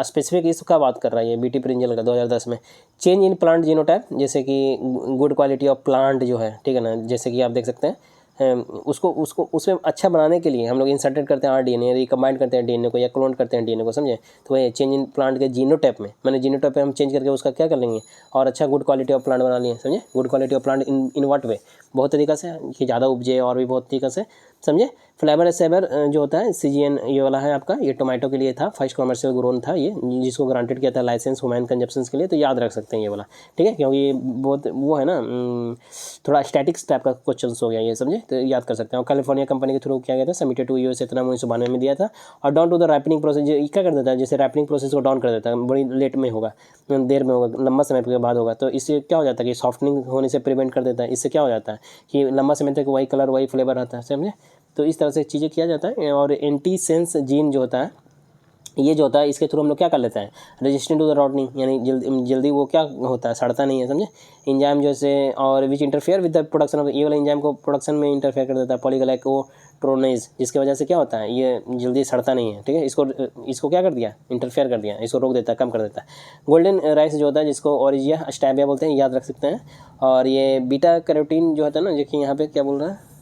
स्पेसिफिक इसका बात कर रहा है ये बीटी प्रिंजल का 2010 में। चेंज इन प्लांट जीनोटाइप, जैसे कि गुड क्वालिटी ऑफ प्लांट जो है, ठीक है ना, जैसे कि आप देख सकते हैं उसको उसको उसमें अच्छा बनाने के लिए हम लोग इंसर्टेड करते हैं RDNA, रिकम्बाइंड करते हैं DNA को या क्लोन करते हैं DNA को, समझे। तो वही चेंज इन प्लांट के जीनोटाइप में, मैंने जीनोटाइप पे हम चेंज करके उसका क्या कर लेंगे और अच्छा गुड क्वालिटी ऑफ प्लांट बना लिए, समझे। Good quality of plant in what way, बहुत तरीका से कि ज़्यादा उपजे और भी बहुत तरीका से, समझे। फ्लेवर सेवर जो होता है CGN ये वाला है आपका, ये टोमेटो के लिए था, फर्स्ट कमर्शियल ग्रोन था ये, जिसको ग्रांटेड किया था लाइसेंस ह्यूमन कंजप्शन के लिए, तो याद रख सकते हैं ये वाला, ठीक है, क्योंकि ये बहुत वो है ना, थोड़ा स्टैटिक्स टाइप का क्वेश्चन हो गया ये, समझे, तो याद कर सकते हैं। और कैलिफोर्निया कंपनी के थ्रू किया गया था, सबमिटेड टू US 1992 में दिया था। और down to the ripening process, ये क्या कर देता है, जैसे रैपनिंग प्रोसेस को डाउन कर देता है, बड़ी लेट में होगा, देर में होगा, लंबा समय के बाद होगा, तो इससे क्या हो जाता है कि सॉफ्टनिंग होने से प्रिवेंट कर देता है। इससे क्या हो जाता है कि लंबा समय तक वही कलर वही फ्लेवर रहता है, समझे। तो इस तरह से चीज़ें किया जाता है। और एंटीसेंस जीन जो होता है, ये जो होता है इसके थ्रू हम लोग क्या कर लेते हैं, रेजिस्टेंट टू द रॉटनिंग, यानी जल्दी वो क्या होता है, सड़ता नहीं है, समझे। इंजाइम जैसे और which interfere with the production of, ये वाला इंजाइम को प्रोडक्शन में इंटरफेयर कर देता है, पॉलीग्लाइकोट्रोनेज, जिसकी वजह से क्या होता है ये जल्दी सड़ता नहीं है, ठीक है। इसको क्या कर दिया, इंटरफेयर कर दिया, इसको रोक देता है, कम कर देता है। गोल्डन राइस जो होता है, जिसको ओरिजिया स्टैबिया बोलते हैं, याद रख सकते हैं। और ये बीटा कैरोटीन जो होता है ना, देखिए यहाँ पे क्या बोल रहा है,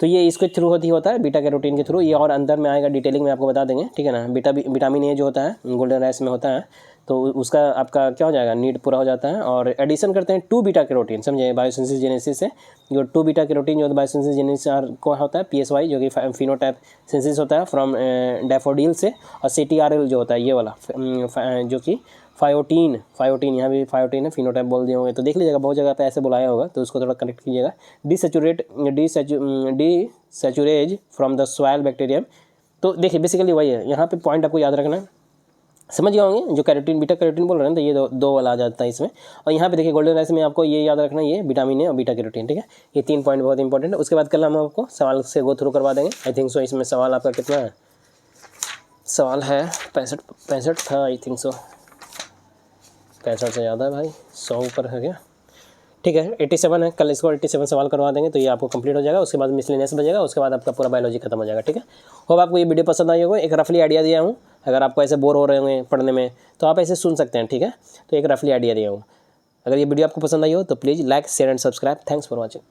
तो ये इसके थ्रू होता है, बीटा कैरोटीन के थ्रू। ये और अंदर में आएगा, डिटेलिंग में आपको बता देंगे, ठीक है ना। विटामिन ए जो होता है गोल्डन राइस में होता है, तो उसका आपका क्या हो जाएगा, नीड पूरा हो जाता है। और एडिशन करते हैं 2 बीटा कैरोटीन, समझे, बायोसिंथेसिस जेनेसिस से। जो 2 बीटा कैरोटीन जो बायोसिंथेसिस जेनेसिस को होता है PSY, जो कि फिनोटाइप सिंथेसिस होता है फ्रॉम डैफोडिल से। और CTRL जो होता है ये वाला, जो कि फायोटीन, यहाँ भी फायोटीन है, फिनोटाइप बोल दिए होंगे तो देख लीजिएगा, बहुत जगह पे ऐसे बुलाया होगा, तो उसको थोड़ा कनेक्ट कीजिएगा। डिसैचुरेज फ्रॉम द सॉइल बैक्टीरियम, तो देखिए बेसिकली वही है, यहाँ पे पॉइंट आपको याद रखना है, समझ गए होंगे। जो कैरोटीन बीटा कैरोटीन बोल रहे हैं, तो ये दो वाला आ जाता है इसमें। और यहाँ पे देखिए गोल्डन राइस में आपको ये याद रखना है, ये विटामिन ए और बीटा कैरोटीन, ठीक है। ये 3 पॉइंट बहुत इंपॉर्टेंट है। उसके बाद कल हम आपको सवाल से गो थ्रू करवा देंगे। आई थिंक सो इसमें सवाल आपका कितना है, सवाल है 65 था, आई थिंक सो 65 से ज़्यादा है भाई, 100 ऊपर है क्या, ठीक है। 87 है, कल इसको 87 सवाल करवा देंगे, तो ये आपको कंप्लीट हो जाएगा। उसके बाद मिसलेनियस बजेगा, उसके बाद आपका पूरा बायोलॉजी खत्म हो जाएगा, ठीक है। होप आपको ये वीडियो पसंद आई होगा। एक रफली आइडिया दिया हूँ, अगर आपको ऐसे बोर हो रहे होंगे पढ़ने में तो आप ऐसे सुन सकते हैं, ठीक है। तो एक रफली आइडिया दिया हूँ। अगर ये वीडियो आपको पसंद आई हो तो please like share and subscribe. Thanks for watching.